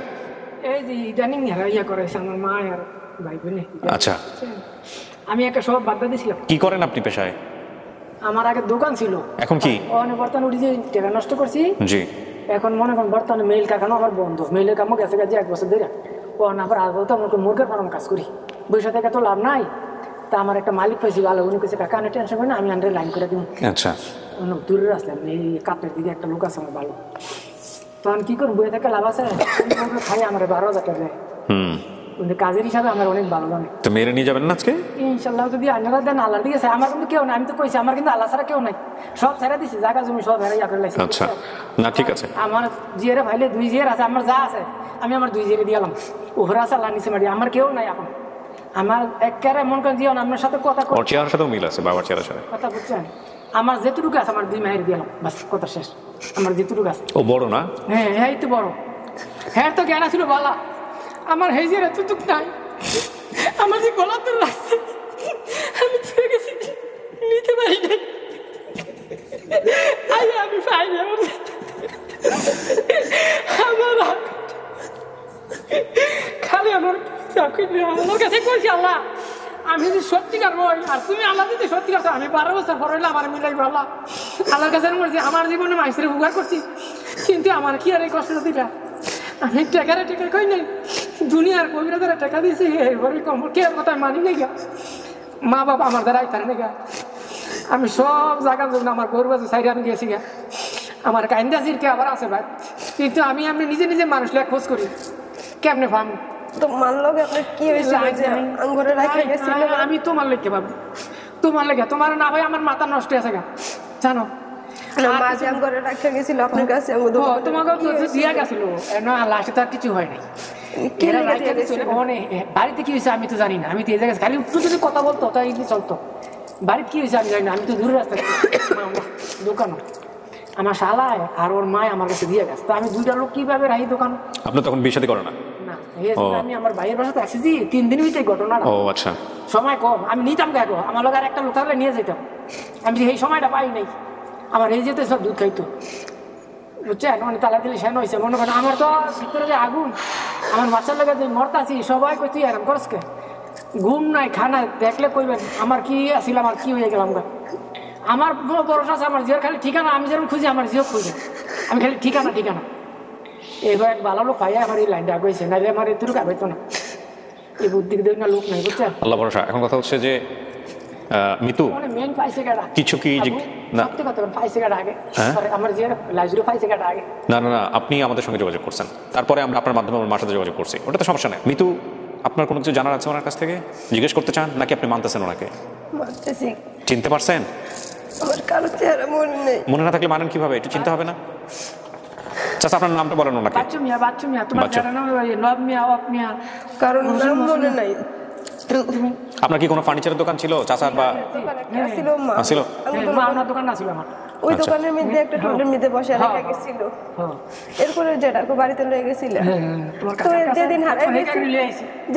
এই যে ইদানিং ইয়া করেছে আমার মা আর ভাই বোনে। আচ্ছা, আমি একটা সব বাদ দিয়েছিলাম। কি করেন আপনি পেশায়? আমার আগে দোকান ছিল। এখন কি? বর্তমানে উঠি যে টাকা নষ্ট করছি। জি। এখন মনে করেন বর্তমানে মেইল কারখানা আবার বন্ধ, মেইলের কামও গেছে 1 বছর ধরে। আবার আগে তো আমার মুরগের ফার্ম কাজ করি, বৈশা থেকে তো লাভ নাই। তা আমার একটা মালিক পাইছি ভালো, উনি কেছে কাকা আমি টেনশন করি না, আমি আন্ডারে লাইন করে দিব। আচ্ছা, দূরের রাস্তায় এই কাপের দিকে একটা লোক আছে আমার ভালো, তখন কি করুন বইয়ে থেকে লাভ আছে, খাই আমার 12,000 টাকা দেয়। কাজের হিসাবে আমার অনেক ভালো জানে। তো মেরে নিয়ে যাবেন না আজকে? ইনশাল্লাহ যদি আল্লাহ দেন, আল্লাহর দিকে আমার কিন্তু কেউ নাই, আমি তো কইছি আমার কিন্তু আল্লাহ ছাড়া কেউ নাই, সব ছেড়ে দিছি, জায়গা জমি সব হেরাই করে লাইছি। আচ্ছা, না ঠিক আছে। আমার জিয়ারে ভাইলে 2 জিয়ার আছে, আমার যা আছে আমি আমার 2 জিয়ারে দিলাম, ওহরা আছে আল্লাহ নিচে মারি, আমার কেউ নাই এখন। আমার একেবারে মন করেন জীবন আপনার সাথে কথা ওর চেহারার সাথেও মিল আছে, বাবার চেহারার সাথে কথা বুঝছেন। আমার যেটুকু আছে আমার 2 মায়ের দিলাম, বাস কথা শেষ। আমার যেটুকু আছে। ও বড় না? হ্যাঁ, এই তো বড়। হ্যাঁ তো জ্ঞান ছিল বালা, আমার হেজির এতটুক নাই। আমার যে গলা তো রাখছে, আমি ছেড়ে গেছি, নিতে পারি নাই। আমি পাইনি খালি আমার কাছে কইছি আল্লাহ আমি যদি সত্যিকার হই আর তুমি আল্লাহ যদি সত্যিকার আমি 12 বছর পর হইলে আমার মিলাইবো আল্লাহ আল্লাহর কাছে বলছি আমার জীবনে মাইসের উপকার করছি কিন্তু আমার কি আর এই কষ্ট দিটা আমি টাকা কই নাই দুনিয়ার কবিরাজারা টাকা দিয়েছি এরপরে কে কথা মানি নাই গা মা বাবা আমার দ্বারা আইতার নেই গা আমি সব জায়গার জন্য আমার গরু আছে সাইডে আমি গেছি গা আমার কাইন্দা জিরকে আবার আছে ভাই কিন্তু আমি নিজে নিজে মানুষ লেখ খোঁজ করি কেমনে পাম তো মানলো আপনার কি হয়েছে আঙ্গুরে রাখা গেছিল আমি তোমার লেখকে পাবো তোমার লেখা তোমার না ভাই আমার মাথা নষ্ট আছে গা জানো মাঝে আঙ্গুরে রাখা গেছিল আপনার কাছে তোমাকে দিয়া গেছিল না লাস্টে তো আর কিছু হয় নাই বাড়িতে কি হয়েছে আমি তো জানি না আমি তো এই জায়গায় খালি একটু যদি কথা বলতো তাই চলতো বাড়িতে কি হয়েছে আমি জানি না আমি তো দূরে রাস্তায় দোকান আমার শালায় আর ওর মায় আমার কাছে দিয়ে গেছে তো আমি দুইটা লোক কিভাবে রাখি দোকান আপনি তখন বিয়ে শাদী করেন না আমি আমার ভাইয়ের বাসাতে আসছি 3 দিন হইতে ঘটনা ও আচ্ছা সময় কম আমি নিতাম দেখো আমার লোক আর একটা লোক থাকলে নিয়ে যেতাম আমি এই সময়টা পাই নাই আমার এই যেতে সব দুধ খাইতো বুঝছেন মানে তালা দিলে সেন হয়েছে মনে করেন আমার তো ভিতরে যে আগুন আমার বাচ্চার লোকের যে মরতাছি সবাই কই তুই আরাম করসকে ঘুম নাই খানা দেখলে কইবেন আমার কি আসিল আমার কি হয়ে গেলাম গা আমার ভরসা আছে আমার জিওর খালি ঠিকানা আমি যেরকম খুঁজি আমার জিও খুঁজে আমি খালি ঠিকানা এবার এক ভালো লোক পাইয়া আমার এই লাইনটা আগুয়েছে নাহলে আমার এত আগাইতো না এই বুদ্ধি দেখ না লোক নাই বুঝছেন আল্লাহ ভরসা এখন কথা হচ্ছে যে মিতু মেন পাইছে কাটা কিছু কি না কথা পাইছে কাটা আগে আমার জিওর লাইজুরো পাইছে কাটা আগে না আপনি আমাদের সঙ্গে যোগাযোগ করছেন তারপরে আমরা আপনার মাধ্যমে আমার মার সাথে যোগাযোগ করছি ওটা তো সমস্যা নেই মিতু আপনার কোনো কিছু জানার আছে ওনার কাছ থেকে জিজ্ঞেস করতে চান নাকি আপনি মানতেছেন ওনাকে চিনতে পারছেন আমার কারো চেহারা মনে না থাকলে মানেন কিভাবে একটু চিন্তা হবে না চাচা আপনার নামটা বলেন ওনাকে বাচ্চু মিয়া তোমার যারা নাম নব মিয়া ওয়াক মিয়া কারণ নাম মনে নাই আপনার কি কোনো ফার্নিচারের দোকান ছিল চাচার বা ছিল মা ছিল মা আমার দোকান না ছিল আমার ওই দোকানের মধ্যে একটা টোলের মধ্যে বসে রেখে গেছিল এরপরে যেটা বাড়িতে লয়ে গেছিল তো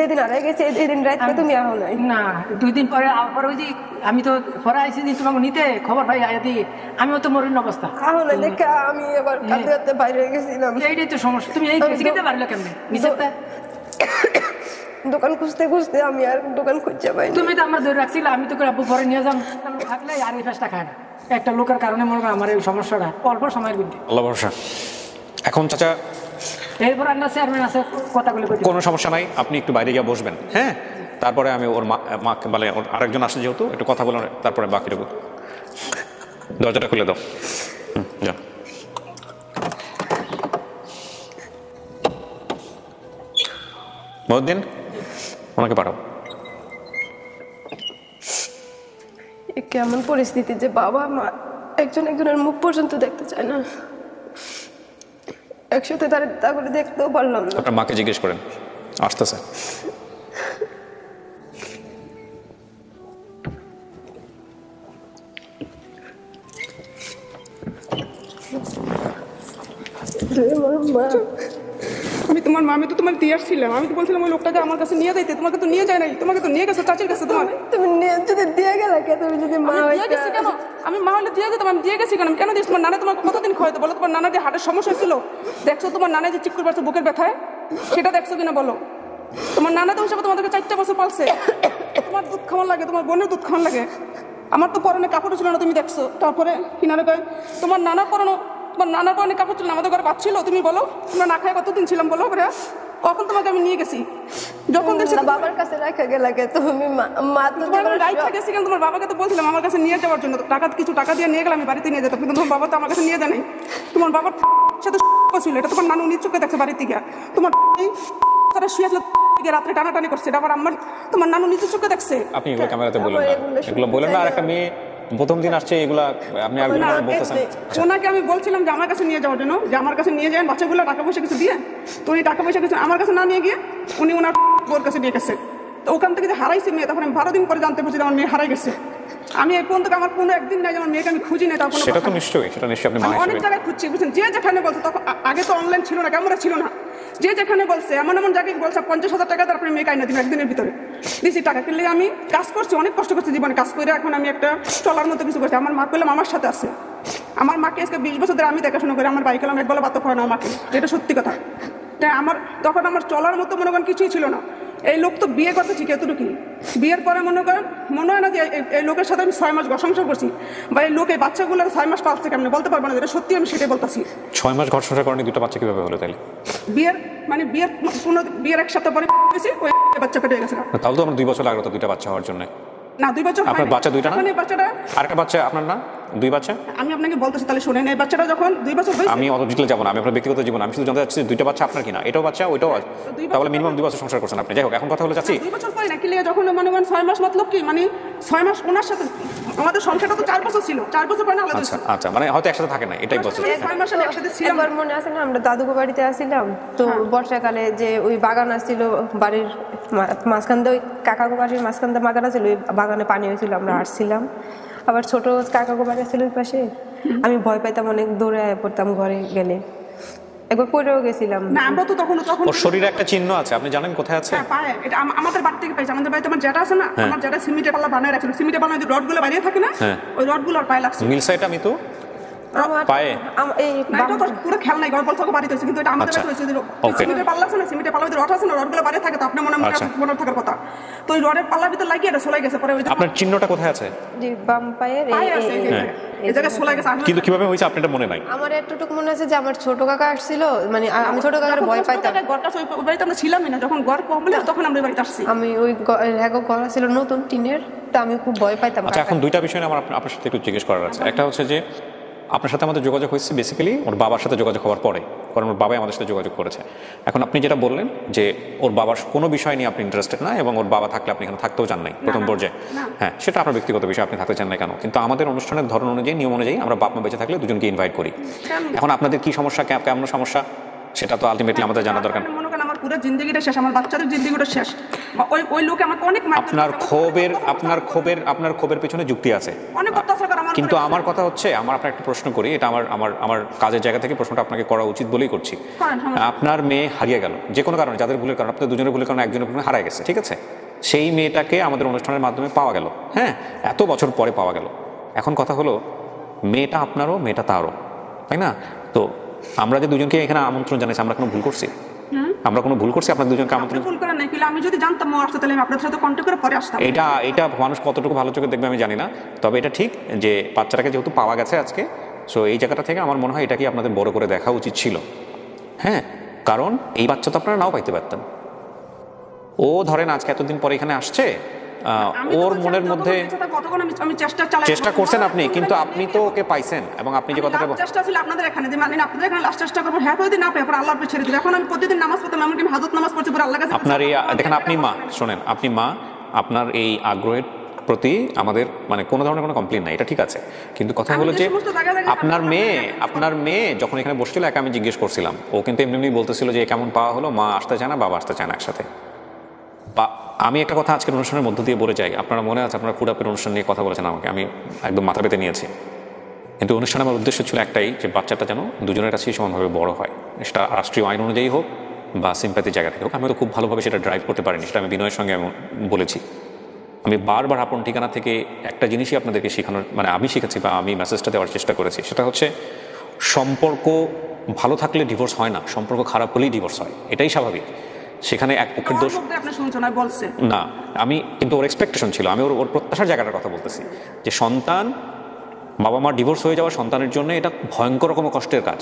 যেদিন হারাই গেছে এদিন রাতে তুমি আহো নাই না 2 দিন পরে আবার ওই যে আমি তো পরে আইছি দিন তোমাকে নিতে খবর পাই আয়াদি আমিও তো মরিন অবস্থা আহো না দেখে আমি আবার কাঁদতে কাঁদতে বাইরে গেছিলাম এইটাই তো সমস্যা তুমি এই কেসে কেটে পারলে কেমনে নিচেতে দোকান খুঁজতে খুঁজতে আমি আর দোকান খুঁজে পাই তুমি তো আমার ধরে রাখছিলে আমি তো আব্বু পরে নিয়ে যাম থাকলে আর এই ফেসটা খায় না একটা লোকের কারণে মনে হয় আমার এই সমস্যাটা অল্প সময়ের মধ্যে আল্লাহ ভরসা এখন চাচা এরপর আমরা চেয়ারম্যান আছে কথাগুলো কোনো সমস্যা নাই আপনি একটু বাইরে গিয়ে বসবেন হ্যাঁ তারপরে আমি ওর মাকে বলে আরেকজন আসে যেহেতু একটু কথা বলে তারপরে বাকিটুকু দরজাটা খুলে দাও যা মহিউদ্দিন ওনাকে পাঠাও কেমন পরিস্থিতি যে বাবা মা একজনের মুখ পর্যন্ত দেখতে চায় না একসাথে তা করে দেখতেও পারলাম না আপনার মাকে জিজ্ঞেস করেন আসতেছে আমি তোমার মা আমি তো তোমার দিয়ে আসছিলাম আমি তো বলছিলাম ওই লোকটাকে আমার কাছে নিয়ে যাইতে তোমাকে তো নিয়ে যায় নাই তোমাকে তো নিয়ে গেছে চাচির কাছে তোমার তুমি যদি দিয়ে গেলে তুমি যদি মা দিয়ে গেছি কেন আমি মা হলে দিয়ে যেতাম আমি দিয়ে গেছি কেন কেন দিস তোমার নানা তোমাকে কতদিন খাওয়াইতো বলো তোমার নানা যে হার্টের সমস্যা ছিল দেখছো তোমার নানা যে চিক করে পারছে বুকের ব্যথায় সেটা দেখছো কিনা বলো তোমার নানা তো হিসাবে তোমাদেরকে 4টা বছর পালছে তোমার দুধ খাওয়ার লাগে তোমার বোনের দুধ খাওয়ার লাগে আমার তো পরনে কাপড় ছিল না তুমি দেখছো তারপরে কিনারে কয় তোমার নানা পরনো তোমার নানার পরনে কাপড় ছিল না আমাদের ঘরে পাচ্ছিল তুমি বলো তোমরা না খায় কতদিন ছিলাম বলো করে কখন তোমাকে আমি নিয়ে গেছি যখন দেখছি বাবার কাছে রাখা গেলে তুমি মা তোমার রাইট গেছি কেন তোমার বাবাকে তো বলছিলাম আমার কাছে নিয়ে যাওয়ার জন্য কিছু টাকা দিয়ে নিয়ে গেলে আমি বাড়িতে নিয়ে যেতাম কিন্তু তোমার বাবা তো আমার কাছে নিয়ে যায় নাই তোমার বাবার সাথে ছিল এটা তোমার নানু নিজ চোখে দেখছে বাড়ির থেকে তোমার তারা শুয়ে আসলে রাত্রে টানাটানি করছে এটা আবার আমার তোমার নানু নিজ চোখে দেখছে আপনি এগুলো ক্যামেরাতে বলেন না এগুলো বলেন না আর একটা মেয়ে প্রথম দিন আসছে এগুলা আপনি আগে বলতেছেন ওনাকে আমি বলছিলাম যে আমার কাছে নিয়ে যাওয়ার জন্য যে আমার কাছে নিয়ে যান বাচ্চাগুলো টাকা পয়সা কিছু দিয়ে তো উনি টাকা পয়সা কিছু আমার কাছে না নিয়ে গিয়ে উনি ওনার বোর কাছে নিয়ে গেছে তো ওখান থেকে যে হারাইছে মেয়ে তখন আমি 12 দিন পরে জানতে পারছি আমার মেয়ে হারাই গেছে আমি এই পর্যন্ত আমার কোনো একদিন নাই আমার মেয়েকে আমি খুঁজি নাই তারপর সেটা তো নিশ্চয়ই আপনি অনেক জায়গায় খুঁজছি বুঝছেন যে যেখানে বলছে তখন আগে তো অনলাইন ছিল না ক্যামেরা ছিল না যে যেখানে বলছে এমন জায়গায় বলছে 50,000 টাকা তারপরে মেয়ে কাইনা দিন একদিনের ভিতরে দিছি টাকা কিনলে আমি কাজ করছি অনেক কষ্ট করছি জীবনে কাজ করে এখন আমি একটা চলার মতো কিছু করছি আমার মা পেলাম আমার সাথে আছে আমার মাকে আজকে 20 বছর ধরে আমি দেখাশোনা করি, আমার বাইক এক বেলা বাত করে না আমাকে, এটা সত্যি কথা। তাই আমার তখন আমার চলার মতো মনে করেন কিছুই ছিল না। এই লোক তো বিয়ে করতে ঠিক এতটুকু, বিয়ের পরে মনে করেন মনে হয় না যে এই লোকের সাথে আমি 6 মাস ঘর সংসার করছি, বা এই লোক এই বাচ্চাগুলো 6 মাস পালছে কেমন বলতে পারবো না, এটা সত্যি আমি সেটাই বলতেছি। 6 মাস ঘর সংসার করেনি, 2টা বাচ্চা কিভাবে হলো তাহলে? বিয়ের 1 সপ্তাহ পরে ওই বাচ্চা পেটে গেছে। তাহলে তো আমার 2 বছর লাগলো তো 2টা বাচ্চা হওয়ার জন্য। না 2 বছর আপনার বাচ্চা 2টা না? বাচ্চাটা আরেকটা বাচ্চা আপনার না? 2 বাচ্চা? আমি আপনাকে বলতেছি তাহলে শুনেন, এই বাচ্চাটা যখন 2 বছর হয়েছে, আমি অত ডিটেইলে যাবো না, আমি আপনার ব্যক্তিগত জীবন, আমি শুধু জানতে চাচ্ছি 2টা বাচ্চা আপনার কিনা, এটাও বাচ্চা ওইটাও, তাহলে মিনিমাম 2 বছর সংসার করছেন আপনি। যাই হোক, এখন কথা হলো চাচ্ছি 2 বছর পরে না কি লিয়ে যখন মনে করেন 6 মাস মতলব কি মানে 6 মাস ওনার সাথে আমাদের সংসারটা তো 4 বছর ছিল, 4 বছর পরে না আলাদা। আচ্ছা আচ্ছা, মানে হয়তো একসাথে থাকে না, এটাই বলছি। 6 মাস আমি একসাথে ছিলাম। একবার মনে আছে না আমরা দাদুকে বাড়িতে আসছিলাম, তো বর্ষাকালে যে ওই বাগান আসছিল বাড়ির মাঝখান দিয়ে, ওই কাকাকো বাড়ির মাঝখান দিয়ে বাগান ছিল, ওই বাগানে পানি হয়েছিল, আমরা আসছিলাম। আবার ছোট কাকাকো বাড়ি ছিল ওই পাশে, আমি ভয় পাইতাম অনেক, দৌড়ে পড়তাম ঘরে গেলে, একবার পড়েও গেছিলাম। না আমরা তো তখন ওর শরীরে একটা চিহ্ন আছে, আপনি জানেন কোথায় আছে? হ্যাঁ পায়ে, এটা আমাদের বাড়ি থেকে পাইছে। আমাদের বাড়িতে আমার যেটা আছে না, আমার যেটা সিমেন্টের পাল্লা বানায় রাখছিল, সিমেন্টের পাল্লা যে রডগুলো বাইরে থাকে না, ওই রডগুলো আর পায়ে লাগছে। মিলছে এটা? আমি তো পায়ে এই এটা তো পুরো খেয়াল নাই, গল্প থেকে বাড়িতে হয়েছে, কিন্তু এটা আমাদের বাড়িতে হয়েছে। সিমেন্টের পাল্লা আছে না, সিমেন্টের পাল্লা রড আছে না, রডগুলো বাইরে থাকে, তো আপনার মনে থাকার কথা। তো ওই রডের পাল্লার ভিতর লাগিয়ে এটা চলে গেছে। পরে আপনার চিহ্নটা কোথায় আছে? যে বাম পায়ের এই জায়গায় চলে গেছে। কিন্তু কিভাবে হয়েছে আপনার মনে নাই? আমার এতটুকু মনে আছে যে আমার ছোট কাকা আসছিল, মানে আমি ছোট কাকার ভয় পাইতাম। ঘরটা ওই বাড়িতে আমরা ছিলামই না, যখন ঘর কমপ্লিট তখন আমরা বাড়িতে আসছি। আমি ওই ঘর ছিল নতুন টিনের, তো আমি খুব ভয় পাইতাম। আচ্ছা, এখন 2টা বিষয় আমার আপনার সাথে একটু জিজ্ঞেস করার আছে। একটা হচ্ছে যে আপনার সাথে আমাদের যোগাযোগ হয়েছে বেসিক্যালি ওর বাবার সাথে যোগাযোগ হওয়ার পরে, কারণ ওর বাবাই আমাদের সাথে যোগাযোগ করেছে। এখন আপনি যেটা বললেন যে ওর বাবার কোনো বিষয় নিয়ে আপনি ইন্টারেস্টেড না, এবং ওর বাবা থাকলে আপনি এখানে থাকতেও চান নাই প্রথম পর্যায়ে। হ্যাঁ, সেটা আপনার ব্যক্তিগত বিষয়, আপনি থাকতে চান না কেন, কিন্তু আমাদের অনুষ্ঠানের ধরন অনুযায়ী, নিয়ম অনুযায়ী আমরা বাপ মা বেঁচে থাকলে দুজনকে ইনভাইট করি। এখন আপনাদের কি সমস্যা, কেমন সমস্যা, সেটা তো আলটিমেটলি আমাদের জানা দরকার। মনে করেন আমার পুরো জিন্দেগিটা শেষ, আমার বাচ্চাদের জিন্দেগিটা শেষ। ওই লোক আমাকে অনেক আপনার ক্ষোভের পিছনে যুক্তি আছে, অনেক অত্যাচার করে আমার। কিন্তু আমার কথা হচ্ছে, আমার আপনার একটা প্রশ্ন করি, এটা আমার কাজের জায়গা থেকে প্রশ্নটা আপনাকে করা উচিত বলেই করছি। আপনার মেয়ে হারিয়ে গেল যে কোনো কারণে, যাদের ভুলের কারণে, আপনাদের দুজনের ভুলের কারণে একজনের ভুলে হারিয়ে গেছে, ঠিক আছে? সেই মেয়েটাকে আমাদের অনুষ্ঠানের মাধ্যমে পাওয়া গেল, হ্যাঁ, এত বছর পরে পাওয়া গেল। এখন কথা হলো, মেয়েটা আপনারও, মেয়েটা তারও, তাই না? তো আমরা যে দুজনকে এখানে আমন্ত্রণ জানাইছি, আমরা কোনো ভুল করছি? আমরা কোনো ভুল করছি আপনাদের দুজনকে আমন্ত্রণ? ভুল করে নাই, আমি যদি জানতাম ও আসতে, তাহলে আমি আপনাদের সাথে কন্ট্যাক্ট করে পরে আসতাম। এটা মানুষ কতটুকু ভালো চোখে দেখবে আমি জানি না, তবে এটা ঠিক যে বাচ্চাটাকে যেহেতু পাওয়া গেছে আজকে, সো এই জায়গাটা থেকে আমার মনে হয় এটাকে আপনাদের বড় করে দেখা উচিত ছিল। হ্যাঁ, কারণ এই বাচ্চা তো আপনারা নাও পাইতে পারতেন। ও ধরেন আজকে এতদিন পরে এখানে আসছে, ওর মনের মধ্যে চেষ্টা করছেন আপনি, কিন্তু আপনি তো ওকে পাইছেন, এবং আপনি যে কথাটা চেষ্টা ছিল আপনাদের এখানে, যে মানে আপনাদের এখানে লাস্ট চেষ্টা করবো, হ্যাঁ যদি না পাই পরে আল্লাহর উপর ছেড়ে দিই। এখন আমি প্রতিদিন নামাজ পড়তাম, এমনকি হাজত নামাজ পড়ছি পরে আল্লাহর কাছে। আপনার এই দেখেন, আপনি মা, শোনেন, আপনি মা, আপনার এই আগ্রহের প্রতি আমাদের মানে কোনো ধরনের কোনো কমপ্লেন নাই, এটা ঠিক আছে, কিন্তু কথা হলো যে আপনার মেয়ে যখন এখানে বসছিল, একা আমি জিজ্ঞেস করছিলাম, ও কিন্তু এমনি বলতেছিল যে কেমন পাওয়া হলো, মা আসতে চায় না, বাবা আসতে চায় না একসাথে। বা আমি একটা কথা আজকের অনুষ্ঠানের মধ্য দিয়ে বলে যাই, আপনারা মনে আছে আপনারা ফুড আপের অনুষ্ঠান নিয়ে কথা বলেছেন আমাকে, আমি একদম মাথা পেতে নিয়েছি, কিন্তু অনুষ্ঠানে আমার উদ্দেশ্য ছিল একটাই, যে বাচ্চাটা যেন দুজনের কাছেই সমানভাবে বড় হয়, সেটা রাষ্ট্রীয় আইন অনুযায়ী হোক বা সিম্প্যাথির জায়গা থেকে হোক। আমি তো খুব ভালোভাবে সেটা ড্রাইভ করতে পারিনি, সেটা আমি বিনয়ের সঙ্গে আমি বলেছি। আমি বারবার আপন ঠিকানা থেকে একটা জিনিসই আপনাদেরকে শেখানোর, মানে আমি শিখেছি বা আমি মেসেজটা দেওয়ার চেষ্টা করেছি, সেটা হচ্ছে সম্পর্ক ভালো থাকলে ডিভোর্স হয় না, সম্পর্ক খারাপ হলেই ডিভোর্স হয়, এটাই স্বাভাবিক। সেখানে এক পক্ষের দোষ না, আমি কিন্তু ওর এক্সপেকটেশন ছিল, আমি ওর প্রত্যাশার জায়গাটার কথা বলতেছি, যে সন্তান, বাবা মা ডিভোর্স হয়ে যাওয়া সন্তানের জন্য এটা ভয়ঙ্কর রকমের কষ্টের কাজ,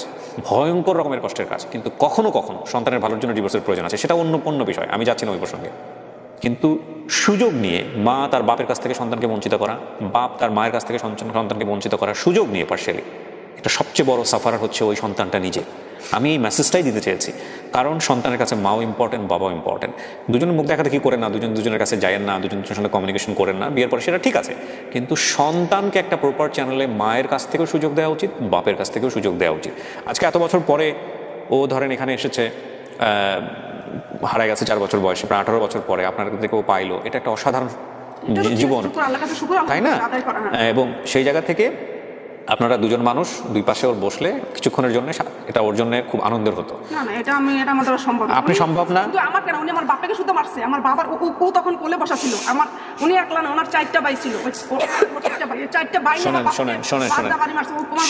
ভয়ঙ্কর রকমের কষ্টের কাজ, কিন্তু কখনো কখনো সন্তানের ভালোর জন্য ডিভোর্সের প্রয়োজন আছে, সেটা অন্য বিষয়, আমি যাচ্ছি না ওই প্রসঙ্গে। কিন্তু সুযোগ নিয়ে মা তার বাপের কাছ থেকে সন্তানকে বঞ্চিত করা, বাপ তার মায়ের কাছ থেকে সন্তানকে বঞ্চিত করার সুযোগ নিয়ে পার্শিয়ালি, এটা সবচেয়ে বড় সাফারার হচ্ছে ওই সন্তানটা নিজে। আমি এই মেসেজটাই দিতে চেয়েছি, কারণ সন্তানের কাছে মাও ইম্পর্টেন্ট, বাবাও ইম্পর্টেন্ট। দুজনের মুখ দেখা দেখি করেন না, দুজনের কাছে যায়েন না, দুজনের সঙ্গে কমিউনিকেশন করেন না বিয়ের পরে, সেটা ঠিক আছে, কিন্তু সন্তানকে একটা প্রপার চ্যানেলে মায়ের কাছ থেকেও সুযোগ দেওয়া উচিত, বাপের কাছ থেকেও সুযোগ দেওয়া উচিত। আজকে এত বছর পরে ও ধরেন এখানে এসেছে, হারায় গেছে 4 বছর বয়সে, প্রায় 18 বছর পরে আপনার থেকে ও পাইলো, এটা একটা অসাধারণ জীবন, তাই না? এবং সেই জায়গা থেকে আপনারা দুজন মানুষ দুই পাশে ওর বসলে কিছুক্ষণের জন্য এটা ওর জন্য খুব আনন্দের হতো। না না, এটা আমার দ্বারা সম্ভব না। আপনি সম্ভব না? কিন্তু আমার কেন, উনি আমার বাবাকে শুধু মারছে। আমার বাবার ও তখন কোলে বসা ছিল। উনি একলা না, ওনার 4টা ভাই ছিল। 4টা ভাই।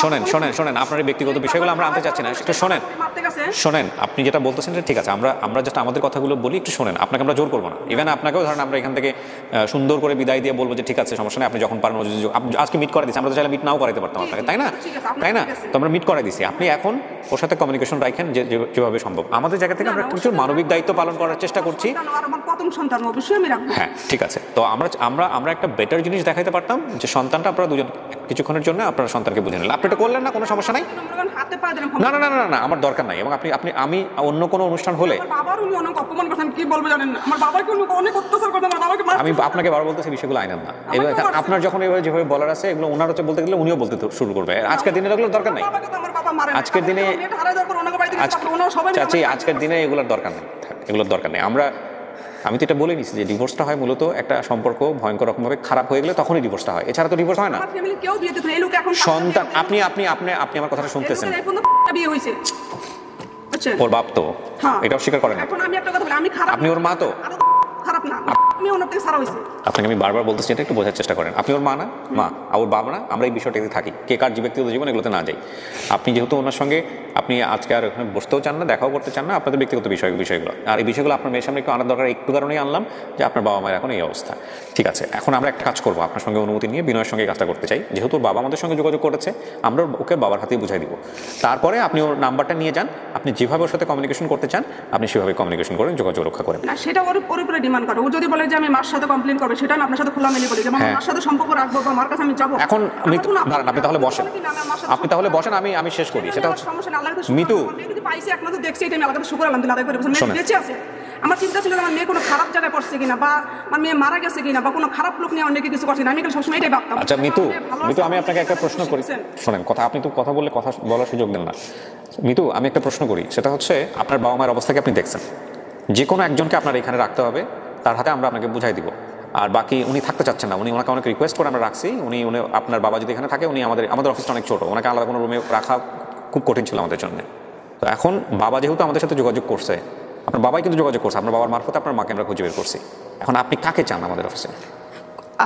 শোনেন, আপনার ব্যক্তিগত বিষয়গুলো আমরা আনতে চাচ্ছি না, একটু শোনেন। আপনি যেটা বলতেছেন ঠিক আছে, আমরা জাস্ট আমাদের কথাগুলো বলি, একটু শোনেন। আপনাকে আমরা জোর করবো না, ইভেন আপনাকেও ধরেন আমরা এখান থেকে সুন্দর করে বিদায় দিয়ে বলবো যে ঠিক আছে সমস্যা নেই, আপনি যখন পারেন আজকে মিট করে দিচ্ছি, আমরা তো চাইলে মিট নাও করাতে পারতাম আপনাকে, তাই না? তো আমরা মিট করে দিচ্ছি, আপনি এখন ওর সাথে কমিউনিকেশন রাখেন যেভাবে সম্ভব। আমাদের জায়গা থেকে আমরা কিছু মানবিক দায়িত্ব পালন করার চেষ্টা করছি। হ্যাঁ ঠিক আছে, তো আমরা একটা বেটার জিনিস দেখাইতে পারতাম যে সন্তানটা আপনারা দুজন কিছুক্ষণের জন্য আপনারা সন্তানকে বুঝে নিলেন, আপনি এটা করলেন না, কোনো সমস্যা নাই। না না না না না, আমার দরকার নাই। এবং আমি অন্য কোনো অনুষ্ঠান হলে আমি আপনাকে বারবার বলতেছি বিষয়গুলো আইনেন না। এবার আপনার যখন এভাবে যেভাবে বলার আছে এগুলো ওনার হচ্ছে বলতে গেলে উনিও বলতে শুরু করবে। আজকের দিনে এগুলোর দরকার নাই, আজকের দিনে চাচি আজকের দিনে এগুলোর দরকার নেই, এগুলোর দরকার নেই। আমি তো এটা বলে নিছি যে ডিভোর্সটা হয় মূলত একটা সম্পর্ক ভয়ঙ্কর রকমভাবে খারাপ হয়ে গেলে তখনই ডিভোর্সটা হয়, এছাড়া তো ডিভোর্স হয় না। সন্তান আপনি আমার কথাটা শুনতেছেন, ওর বাপ তো এটাও স্বীকার করেন না। আপনি ওর মা তো খারাপ না, আমি ওনার থেকে সারা হয়েছে। আপনাকে আমি বারবার বলতেছি, এটা একটু বোঝার চেষ্টা করেন। আপনি ওর মা না, মা আর ওর বাবা না, আমরা এই বিষয়টাতে থাকি, কে কার ব্যক্তিগত জীবন এগুলোতে না যাই। আপনি যেহেতু ওনার সঙ্গে আপনি আজকে আর ওখানে বসতেও চান না, দেখাও করতে চান না, আপনাদের ব্যক্তিগত বিষয়গুলো আর এই বিষয়গুলো আপনার মেয়ের সামনে একটু আনার দরকার, একটু কারণেই আনলাম যে আপনার বাবা মায়ের এখন এই অবস্থা। ঠিক আছে, এখন আমরা একটা কাজ করবো, আপনার সঙ্গে অনুমতি নিয়ে বিনয়ের সঙ্গে কাজটা করতে চাই। যেহেতু ওর বাবা আমাদের সঙ্গে যোগাযোগ করেছে, আমরা ওকে বাবার হাতেই বুঝাই দিব। তারপরে আপনি ওর নাম্বারটা নিয়ে যান, আপনি যেভাবে ওর সাথে কমিউনিকেশন করতে চান আপনি সেভাবে কমিউনিকেশন করেন, যোগাযোগ রক্ষা করেন। না সেটা ওর উপরে ডিমান্ড করে। ও যদি বলে যে আমি মার সাথে কমপ্লেইন করব, সেটা না আপনার সাথে খোলামেলি বলি যে মার সাথে সম্পর্ক রাখবো বা মার কাছে আমি যাব। এখন আপনি তাহলে বসেন, আমি শেষ করি। সেটা হচ্ছে মিতু যদি পাইছি এখন তো দেখছি, এটা আমি আলাদা শুকর আলহামদুলিল্লাহ আদায় করে মেয়ে বেঁচে আছে। আমার চিন্তা ছিল আমার মেয়ে কোনো খারাপ জায়গায় পড়ছে কিনা বা আমার মেয়ে মারা গেছে কিনা বা কোনো খারাপ লোক নিয়ে অনেকে কিছু করছে না, আমি সবসময় এটাই ভাবতাম। আচ্ছা মিতু, আমি আপনাকে একটা প্রশ্ন করি, শোনেন কথা, আপনি তো কথা বললে কথা বলার সুযোগ দেন না। মিতু, আমি একটা প্রশ্ন করি, সেটা হচ্ছে আপনার বাবা মায়ের অবস্থাকে আপনি দেখছেন, যে কোনো একজনকে আপনার এখানে রাখতে হবে, তার হাতে আমরা আপনাকে বুঝাই দিব। আর বাকি উনি থাকতে চাচ্ছেন না, ওনাকে অনেক রিকোয়েস্ট করে আমরা রাখছি। উনি আপনার বাবা যদি এখানে থাকে, উনি আমাদের অফিসটা অনেক ছোট, ওনাকে আলাদা কোনো রুমে রাখা খুব কঠিন ছিল আমাদের জন্য। তো এখন বাবা যেহেতু আমাদের সাথে যোগাযোগ করছে, আপনার বাবাই কিন্তু যোগাযোগ করছে, আপনার বাবার মারফত আপনার মাকে আমরা খুঁজে বের করছি। এখন আপনি কাকে চান আমাদের অফিসে?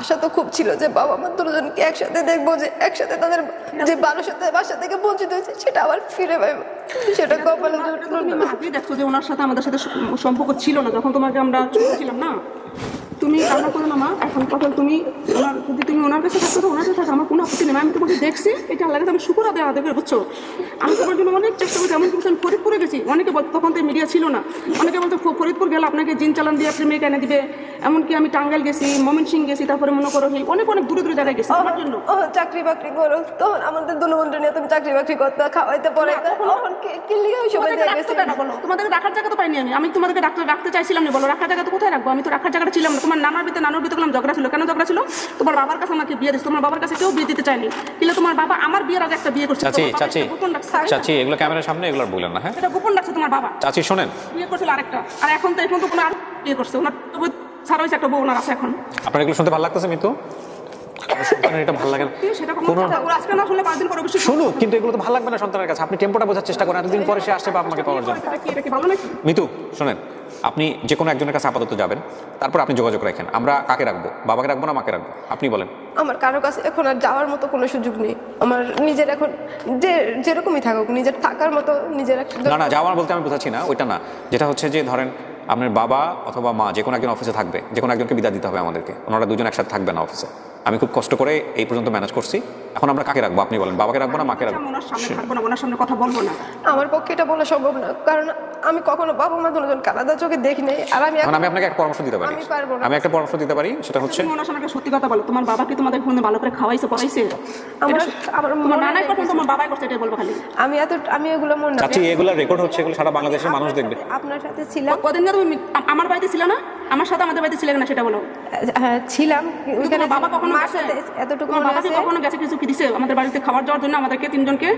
আশা তো খুব ছিল যে বাবা মা দুজনকে একসাথে দেখবো, যে একসাথে তাদের যে বাসা থেকে বঞ্চিত হয়েছে সেটা আবার ফিরে পাইবো, সেটা কপালে জুটলো না। দেখছো যে ওনার সাথে আমাদের সাথে সম্পর্ক ছিল না যখন তোমাকে আমরা ছিলাম না, তুমি কান্না করো না মা। এখন কথা তুমি যদি তুমি ওনার কাছে থাকতো তো ওনার কাছে থাকো, আমার কোনো আপত্তি নেই। আমি তোমাকে দেখছি, এটা আল্লাহ কাছে আমি শুকর আদায় করে, বুঝছো? আমি তোমার জন্য অনেক চেষ্টা করছি, এমন কিছু আমি ফরিদপুরে গেছি, অনেকে বলতো তখন তো মিডিয়া ছিল না, অনেকে বলতো ফরিদপুর গেলে আপনাকে জিন চালান দিয়ে আপনি মেয়েকে এনে দিবে। এমনকি আমি টাঙ্গাইল গেছি, ময়মনসিং গেছি, তারপরে মনে করো অনেক দূরে জায়গায় গেছি আমার জন্য। চাকরি বাকরি করো, তখন আমাদের দুলবন্ধু নিয়ে তুমি চাকরি বাকরি করতে খাওয়াইতে পরে তোমাদেরকে রাখার জায়গা তো পাইনি আমি তোমাদেরকে রাখতে চাইছিলাম না, বলো রাখার জায়গা তো কোথায় রাখবো? আমি তো রাখার জায়গাটা ছিলাম না। তোমার নানুর ভিতরে ঝগড়া ছিল, কেন ঝগড়া ছিল? তোমার বাবার কাছে আমাকে বিয়ে দিচ্ছে, তোমার বাবার কাছে কেউ বিয়ে দিতে চায়নি, কিন্তু তোমার বাবা আমার বিয়ের আগে একটা বিয়ে করছে। চাচি এগুলো ক্যামেরার সামনে এগুলো বলেন না, হ্যাঁ এটা গোপন রাখছে তোমার বাবা। চাচি শোনেন, বিয়ে করছিল আরেকটা, আর এখন তো কোনো আর বিয়ে করছে, ওনার ছাড়া হয়েছে একটা বউ ওনার আছে এখন। আপনার এগুলো শুনতে ভালো লাগতেছে মিতু? এটা ভালো লাগে না, শুনুক, কিন্তু এগুলো তো ভালো লাগবে না সন্তানের কাছে। আপনি টেম্পোটা বোঝার চেষ্টা করেন, এতদিন পরে সে আসছে বাপ মাকে পাওয়ার জন্য। মিতু শোনেন, আপনি যে কোনো একজনের কাছে আপাতত যাবেন, তারপর আপনি যোগাযোগ রাখেন। আমরা কাকে রাখবো, বাবাকে রাখবো না মাকে রাখবো? আপনি বলেন। আমার কারো কাছে এখন আর যাওয়ার মতো কোনো সুযোগ নেই। আমার নিজের এখন যেরকমই থাকুক, নিজের থাকার মতো নিজের। না যাওয়ার বলতে আমি বোঝাচ্ছি না, ওইটা না। যেটা হচ্ছে যে ধরেন আপনার বাবা অথবা মা যে কোনো একজন অফিসে থাকবে, যে কোনো একজনকে বিদায় দিতে হবে আমাদেরকে, ওনারা দুজন একসাথে থাকবে না অফিসে। আমি খুব কষ্ট করে এই পর্যন্ত ম্যানেজ করছি। এখন আমরা কাকে রাখবো আপনি বলেন, বাবাকে রাখবো না মাকে রাখবো? ওনার সামনে কথা বলবো না, আমার পক্ষে এটা বলা সম্ভব না, কারণ আমি কখনো বাবা মা দুজন আলাদা চোখে দেখি নাই। আর আমি আপনাকে একটা পরামর্শ দিতে পারি, সেটা হচ্ছে ওনার সামনে সত্যি কথা বলো, তোমার বাবা কি তোমাদের ফোনে ভালো করে খাওয়াইছে পড়াইছে? আমার নানাই কথা তোমার বাবাই করছে, এটাই বলবো খালি। আমি এগুলো মনে চাচি, এগুলো রেকর্ড হচ্ছে, এগুলো সারা বাংলাদেশের মানুষ দেখবে। আপনার সাথে ছিলাম কদিন না, তুমি আমার বাড়িতে ছিল না, আমার সাথে আমাদের বাড়িতে ছিলে না, সেটা বলো। হ্যাঁ ছিলাম। ওইখানে বাবা কখনো এতটুকু বাবাকে কখনো গেছে কিছু কি দিছে আমাদের বাড়িতে খাবার যাওয়ার জন্য আমাদেরকে তিনজনকে?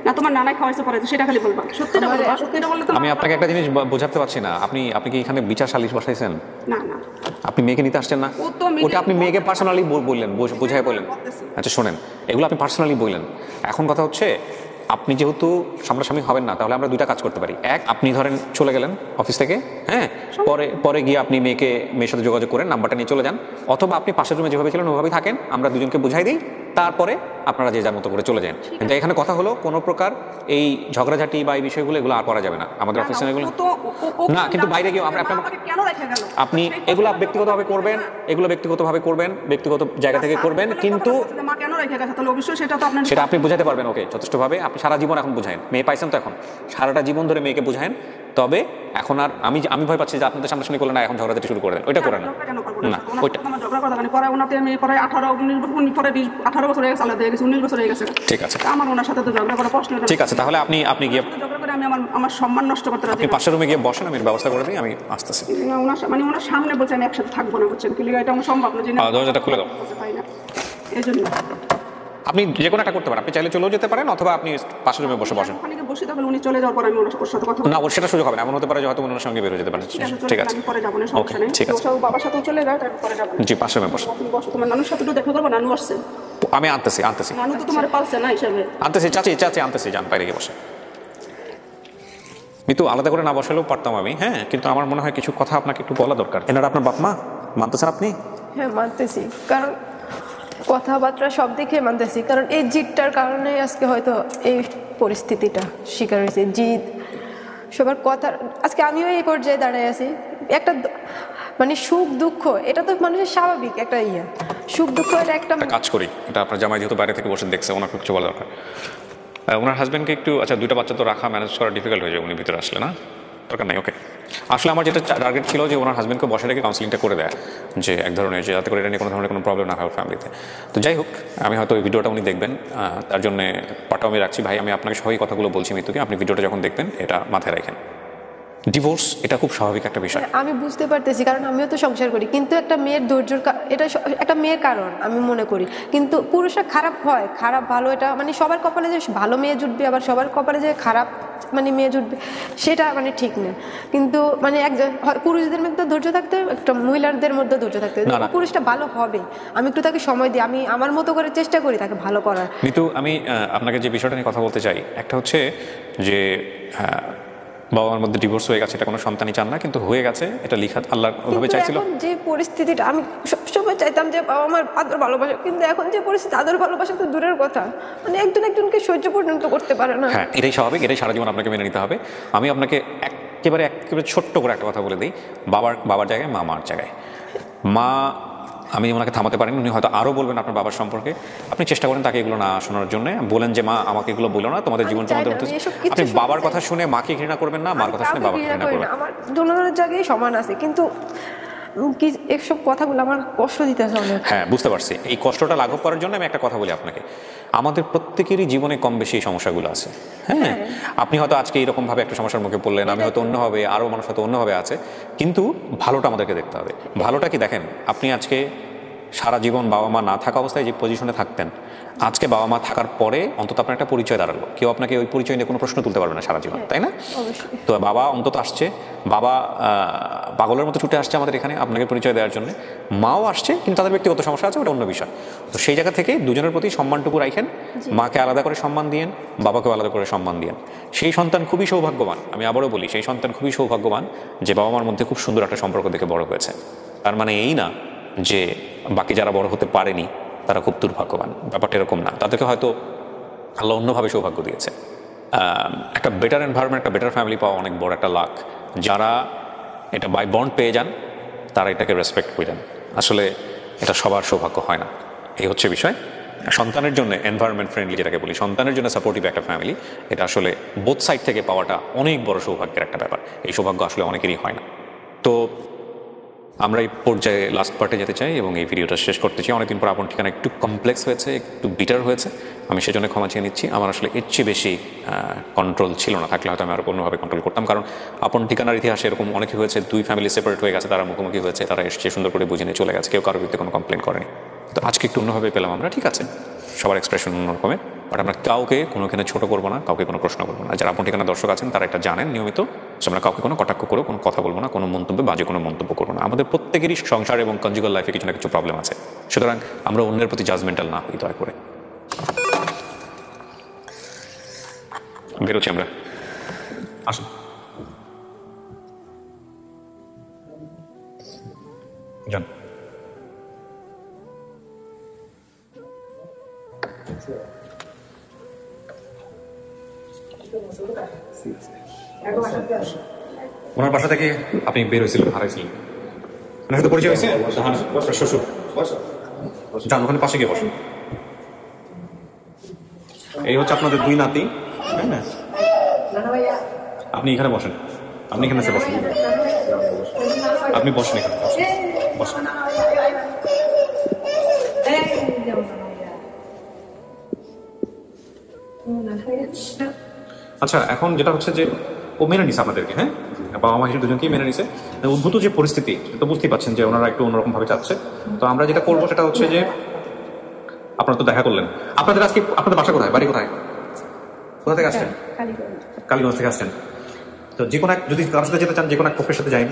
না তোমার নানাই খাওয়াইছে পড়াইছে, সেটা খালি বলবা, সত্যিটা বলবা। সত্যিটা বললে আমি আপনাকে একটা জিনিস বোঝাতে পারছি না, আপনি কি এখানে বিচার সালিশ বসাইছেন? না না, আপনি মেয়েকে নিতে আসছেন না, ওটা আপনি মেয়েকে পার্সোনালি বললেন, বুঝাই বললেন। আচ্ছা শোনেন, এগুলো আপনি পার্সোনালি বললেন। এখন কথা হচ্ছে আপনি যেহেতু সামনাসামনি হবেন না, তাহলে আমরা দুইটা কাজ করতে পারি। এক, আপনি ধরেন চলে গেলেন অফিস থেকে, হ্যাঁ, পরে গিয়ে আপনি মেয়ের সাথে যোগাযোগ করেন, নাম্বারটা নিয়ে চলে যান, অথবা আপনি পাশের রুমে যেভাবে ছিলেন ওভাবেই থাকেন, আমরা দুজনকে বুঝাই দিই, তারপরে আপনারা যে যার মতো করে চলে যান। কিন্তু এখানে কথা হলো কোনো প্রকার এই ঝগড়াঝাটি বা এই বিষয়গুলো এগুলো আর করা যাবে না আমাদের অফিসে, এগুলো না। কিন্তু বাইরে গিয়ে আপনি এগুলো ব্যক্তিগতভাবে করবেন, ব্যক্তিগত জায়গা থেকে করবেন, কিন্তু সেটা আপনি বুঝাতে পারবেন ওকে যথেষ্টভাবে। আপনি সারা জীবন এখন বুঝায়েন, মেয়ে পাইছেন তো এখন সারাটা জীবন ধরে মেয়েকে বুঝায়েন। তবে এখন আর আমি ভয় পাচ্ছি যে আপনাদের সামনাসামনি করলে না এখন ঝগড়াঝাটি শুরু করে দেন, ওইটা করেন না। ওইটা ঠিক আছে, ঠিক আছে, তাহলে আপনি গিয়ে আমার সম্মান নষ্ট করতে আপনি পাশের রুমে গিয়ে বসেন, আমি ব্যবস্থা করে দিই, আমি আসতেছি। মানে ওনার সামনে বলছে আমি একসাথে থাকবো না, বুঝছেন, এটা আমার সম্ভব না। দরজাটা খুলে দাও। এই জন্য আপনি যে কোনো একটা করতে পারেন, আপনি চাইলে চলেও যেতে পারেন, অথবা আপনি পাশের রুমে বসে বসেন। বসে থাকলে উনি চলে যাওয়ার পর আমি ওর সাথে কথা না, ওর সেটা সুযোগ হবে না, এমন হতে পারে যে হয়তো ওনার সঙ্গে বের হয়ে যেতে পারেন। ঠিক আছে, পরে যাবো না, সমস্যা নেই। ঠিক আছে, বাবার সাথেও চলে যাও, তারপরে যাবো। জি, পাশের রুমে বসে তোমার নানুর সাথে একটু দেখা করবো, নানু আসছে। আমি আনতেছি। নানু তো তোমার পালছে না হিসাবে আনতেছি, চাচি আনতেছি, যান বাইরে গিয়ে বসে। মিতু, আলাদা করে না বসালেও পারতাম আমি, হ্যাঁ, কিন্তু আমার মনে হয় কিছু কথা আপনাকে একটু বলা দরকার। এনারা আপনার বাপ মা, মানতেছেন আপনি? হ্যাঁ, মানতেছি, কারণ কথাবার্তা সব দিকে মানতেছি, কারণ এই জিদটার কারণে আজকে হয়তো এই পরিস্থিতিটা শিকার হয়েছে। জিদ, সবার কথা, আজকে আমিও এই পর্যায়ে দাঁড়ায় আছি। একটা মানে সুখ দুঃখ, এটা তো মানুষের স্বাভাবিক একটা সুখ দুঃখ, এটা একটা কাজ করি। এটা আপনার জামাই যেহেতু বাইরে থেকে বসে দেখছে, ওনাকে কিছু বলা দরকার। ওনার হাজব্যান্ডকে একটু, আচ্ছা, দুইটা বাচ্চা তো রাখা ম্যানেজ করা ডিফিকাল্ট হয়ে যায় উনি ভিতরে আসলে, না দরকার নাই। ওকে, আসলে আমার যেটা টার্গেট ছিল যে ওনার হাজব্যান্ডকে বসে রেখে কাউন্সিলিংটা করে দেয়, যে এক ধরনের, যে যাতে করে এটা নিয়ে কোনো ধরনের কোনো প্রবলেম না হয় ফ্যামিলিতে। তো যাই হোক, আমি হয়তো ওই ভিডিওটা উনি দেখবেন, তার জন্য পাঠাও আমি রাখছি। ভাই, আমি আপনাকে সবাই কথাগুলো বলছি মিতুকে, আপনি ভিডিওটা যখন দেখবেন এটা মাথায় রাখেন। ডিভোর্স এটা খুব স্বাভাবিক একটা বিষয়, আমি বুঝতে পারতেছি, কারণ আমিও তো সংসার করি, কিন্তু একটা মেয়ের ধৈর্যর, এটা একটা মেয়ের কারণ আমি মনে করি। কিন্তু পুরুষরা খারাপ হয়, খারাপ ভালো, এটা মানে সবার কপালে যে ভালো মেয়ে জুটবে, আবার সবার কপালে যে খারাপ মানে মেয়ে জুটবে, সেটা মানে ঠিক না। কিন্তু মানে একজন পুরুষদের মধ্যে ধৈর্য থাকতে হবে, একটা মহিলাদের মধ্যে ধৈর্য থাকতে হবে। পুরুষটা ভালো হবে, আমি একটু তাকে সময় দিই, আমি আমার মতো করে চেষ্টা করি তাকে ভালো করার। কিন্তু আমি আপনাকে যে বিষয়টা নিয়ে কথা বলতে চাই, একটা হচ্ছে যে বাবা মার মধ্যে ডিভোর্স হয়ে গেছে, এটা কোনো সন্তানই চান না, কিন্তু হয়ে গেছে, এটা লিখা আল্লাহ ওইভাবে চাইছিল। যে পরিস্থিতিটা, আমি সবসময় চাইতাম যে বাবা মার আদর ভালোবাসা, কিন্তু এখন যে পরিস্থিতি, আদর ভালোবাসা তো দূরের কথা, মানে একজনকে সহ্য পর্যন্ত করতে পারে না। হ্যাঁ, এটাই স্বাভাবিক, এটাই সারা জীবন আপনাকে মেনে নিতে হবে। আমি আপনাকে একেবারে ছোট্ট করে একটা কথা বলে দিই, বাবার জায়গায় মার জায়গায়। মা, আমি ওনাকে থামাতে পারিনি, উনি হয়তো আরও বলবেন আপনার বাবার সম্পর্কে, আপনি চেষ্টা করেন তাকে এগুলো না শোনার জন্য, বলেন যে মা আমাকে এগুলো বলো না, তোমাদের জীবন তোমাদের। আপনি বাবার কথা শুনে মাকে ঘৃণা করবেন না, মার কথা শুনে বাবাকে ঘৃণা করবেন। আমার দুজনের জায়গায় সমান আছে, কিন্তু কি এইসব কথাগুলো আমার কষ্ট দিতেছে অনেক। হ্যাঁ, বুঝতে পারছি। এই কষ্টটা লাঘব করার জন্য আমি একটা কথা বলি আপনাকে, আমাদের প্রত্যেকেরই জীবনে কম বেশি এই সমস্যাগুলো আছে। হ্যাঁ, আপনি হয়তো আজকে এইরকম ভাবে একটা সমস্যার মুখে পড়লেন, আমি হয়তো অন্যভাবে, আরও মানুষ হয়তো অন্যভাবে আছে, কিন্তু ভালোটা আমাদেরকে দেখতে হবে। ভালোটা কি দেখেন, আপনি আজকে সারা জীবন বাবা মা না থাকা অবস্থায় যে পজিশনে থাকতেন, আজকে বাবা মা থাকার পরে অন্তত আপনার একটা পরিচয় দাঁড়ালো, কেউ আপনাকে ওই পরিচয় নিয়ে কোনো প্রশ্ন তুলতে পারবে না সারা জীবন, তাই না? তো বাবা অন্তত আসছে, বাবা পাগলের মতো ছুটে আসছে আমাদের এখানে আপনাকে পরিচয় দেওয়ার জন্য, মাও আসছে, কিন্তু তাদের ব্যক্তিগত সমস্যা আছে, ওটা অন্য বিষয়। তো সেই জায়গা থেকে দুজনের প্রতি সম্মানটুকু রাখেন, মাকে আলাদা করে সম্মান দিয়েন, বাবাকেও আলাদা করে সম্মান দিয়েন। সেই সন্তান খুবই সৌভাগ্যবান, আমি আবারও বলি, সেই সন্তান খুবই সৌভাগ্যবান যে বাবা মার মধ্যে খুব সুন্দর একটা সম্পর্ক দেখে বড় হয়েছে। তার মানে এই না যে বাকি যারা বড় হতে পারেনি তারা খুব দুর্ভাগ্যবান, ব্যাপারটা এরকম না। তাদেরকে হয়তো আল্লাহ অন্যভাবে সৌভাগ্য দিয়েছে। একটা বেটার এনভায়রনমেন্ট, একটা বেটার ফ্যামিলি পাওয়া অনেক বড় একটা লাক। যারা এটা বাই বন্ড পেয়ে যান তারা এটাকে রেসপেক্ট করেন, আসলে এটা সবার সৌভাগ্য হয় না, এই হচ্ছে বিষয়। সন্তানের জন্য এনভায়রনমেন্ট ফ্রেন্ডলি যেটাকে বলি, সন্তানের জন্য সাপোর্টিভ একটা ফ্যামিলি, এটা আসলে বোথ সাইড থেকে পাওয়াটা অনেক বড় সৌভাগ্যের একটা ব্যাপার। এই সৌভাগ্য আসলে অনেকেরই হয় না। তো আমরা এই পর্যায়ে লাস্ট পার্টে যেতে চাই এবং এই ভিডিওটা শেষ করতে চাই। অনেকদিন পর আপন ঠিকানা একটু কমপ্লেক্স হয়েছে, একটু বিটার হয়েছে, আমি সেজন্য ক্ষমা চেয়ে নিচ্ছি। আমার আসলে এর চেয়ে বেশি কন্ট্রোল ছিল না, থাকলে হয়তো আমি আরও অন্যভাবে কন্ট্রোল করতাম। কারণ আপন ঠিকানার ইতিহাসে এরকম অনেকে হয়েছে, দুই ফ্যামিলি সেপারেট হয়ে গেছে, তারা মুখোমুখি হয়েছে, তারা এসছে, সুন্দর করে বুঝে নিয়ে চলে গেছে, কেউ কারোর বিরুদ্ধে কোনো কমপ্লেন করেনি। তো আজকে একটু অন্যভাবে পেলাম আমরা, ঠিক আছে, সবার এক্সপ্রেশন অন্যরকমের, বাট আমরা কাউকে কোনোখানে ছোটো করবো না, কাউকে কোনো প্রশ্ন করবো না। যারা আপন ঠিকানা দর্শক আছেন তারা এটা জানেন নিয়মিত, আমরা কাউকে কোনো কটাক্ষ করে কোনো কথা বলবো না, কোনো মন্তব্যে বাজে কোনো মন্তব্য করবো না। আমাদের প্রত্যেকেরই সংসার এবং কনজুগাল লাইফে কিছু না কিছু প্রবলেম আছে, সুতরাং আমরা অন্যের প্রতি জাজমেন্টাল না হই দয়া করে। বেরোচ্ছি আমরা, আসুন। যান। ওনার বাসা থেকে আপনি বের হয়েছিলেন, হারাইছিলেন, ওনার সাথে পরিচয় হয়েছে? শ্বশুর। যান, ওখানে পাশে গিয়ে বসুন। এই হচ্ছে আপনাদের দুই নাতি, তাই না? আপনি এখানে বসেন, আপনি এখানে এসে বসেন, আপনি বসেন এখানে, বসেন। আচ্ছা, এখন যেটা হচ্ছে যে ও মেনে নিছে আপনাদেরকে, হ্যাঁ, বাবা মা হিসেবে দুজনকেই মেনে নিছে। উদ্ভূত যে পরিস্থিতি তো বুঝতেই পারছেন যে ওনারা একটু অন্যরকম ভাবে চাচ্ছে। তো আমরা যেটা করবো সেটা হচ্ছে যে আপনারা তো দেখা করলেন, আপনাদের আজকে আপনাদের বাসা কোথায়, বাড়ি কোথায়, কোথা থেকে আসছেন? কালীগঞ্জ থেকে আসছেন। তো যে কোনো এক, যদি কারোর সাথে যেতে চান যে কোনো এক পক্ষের সাথে যাইন,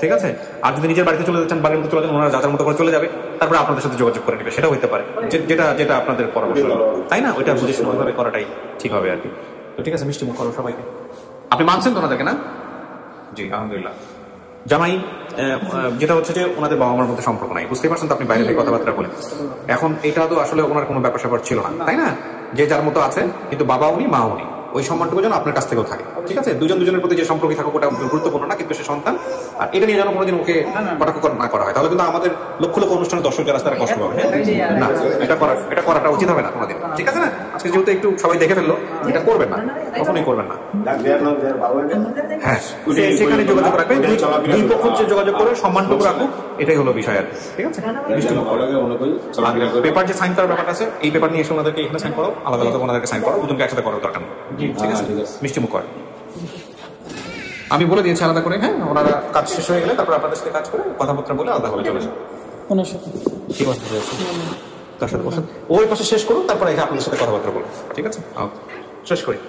ঠিক আছে? আর যদি নিজের বাড়িতে চলে যাচ্ছেন, বাড়ির মতো চলে যান, ওনারা যাতার মতো করে চলে যাবে, তারপরে আপনাদের সাথে যোগাযোগ করে নেবে, সেটাও হতে পারে। যেটা যেটা আপনাদের পরামর্শ, তাই না? ওইটা বুঝে শুনে ওইভাবে করাটাই ঠিক হবে আর কি। তো ঠিক আছে, মিষ্টি মুখ করো সবাইকে। আপনি মানছেন তো ওনাদেরকে, না? জি, আলহামদুলিল্লাহ। জামাই, যেটা হচ্ছে যে ওনাদের বাবা মার মধ্যে সম্পর্ক নাই, বুঝতেই পারছেন তো, আপনি বাইরে থেকে কথাবার্তা বলেন। এখন এটা তো আসলে ওনার কোনো ব্যাপার স্যাপার ছিল না, তাই না? যে যার মতো আছে, কিন্তু বাবা উনি, মা উনি, ওই সম্মানটুকু যেন আপনার কাছ থেকেও থাকে, ঠিক আছে? দুজন দুজনের প্রতি যে সম্পর্ক থাকুক ওটা গুরুত্বপূর্ণ না, কিন্তু সে সন্তান, আর এটা নিয়ে যেন কোনোদিন ওকে কটাক্ষ না করা হয়, তাহলে কিন্তু আমাদের লক্ষ লক্ষ অনুষ্ঠানে দর্শক যারা তারা কষ্ট পাবে। না, এটা করাটা উচিত হবে না কোনোদিন, ঠিক আছে না? আজকে যেহেতু একটু সবাই দেখে ফেললো, এটা করবেন না, কখনোই করবেন না। হ্যাঁ, সেখানে যোগাযোগ রাখবেন, দুই পক্ষ যে যোগাযোগ করে সম্মানটুকু রাখুক, এটাই হলো বিষয় আর, ঠিক আছে? পেপার যে সাইন করার ব্যাপারটা আছে, এই পেপার নিয়ে এসে ওনাদেরকে এখানে সাইন করো, আলাদা আলাদা ওনাদেরকে সাইন করো, দুজনকে একসাথে করার দরকার নেই, ঠিক আছে? মিষ্টি মুখ করে আমি বলে দিয়েছি আলাদা করে, হ্যাঁ? ওনারা কাজ শেষ হয়ে গেলে তারপর আপনাদের সাথে কাজ করে কথাবার্তা বলে আলাদা হয়ে চলে যান। ঠিক আছে, তার সাথে বসেন, ওই পাশে শেষ করুন, তারপরে আপনাদের সাথে কথাবার্তা বলুন, ঠিক আছে? শেষ করি।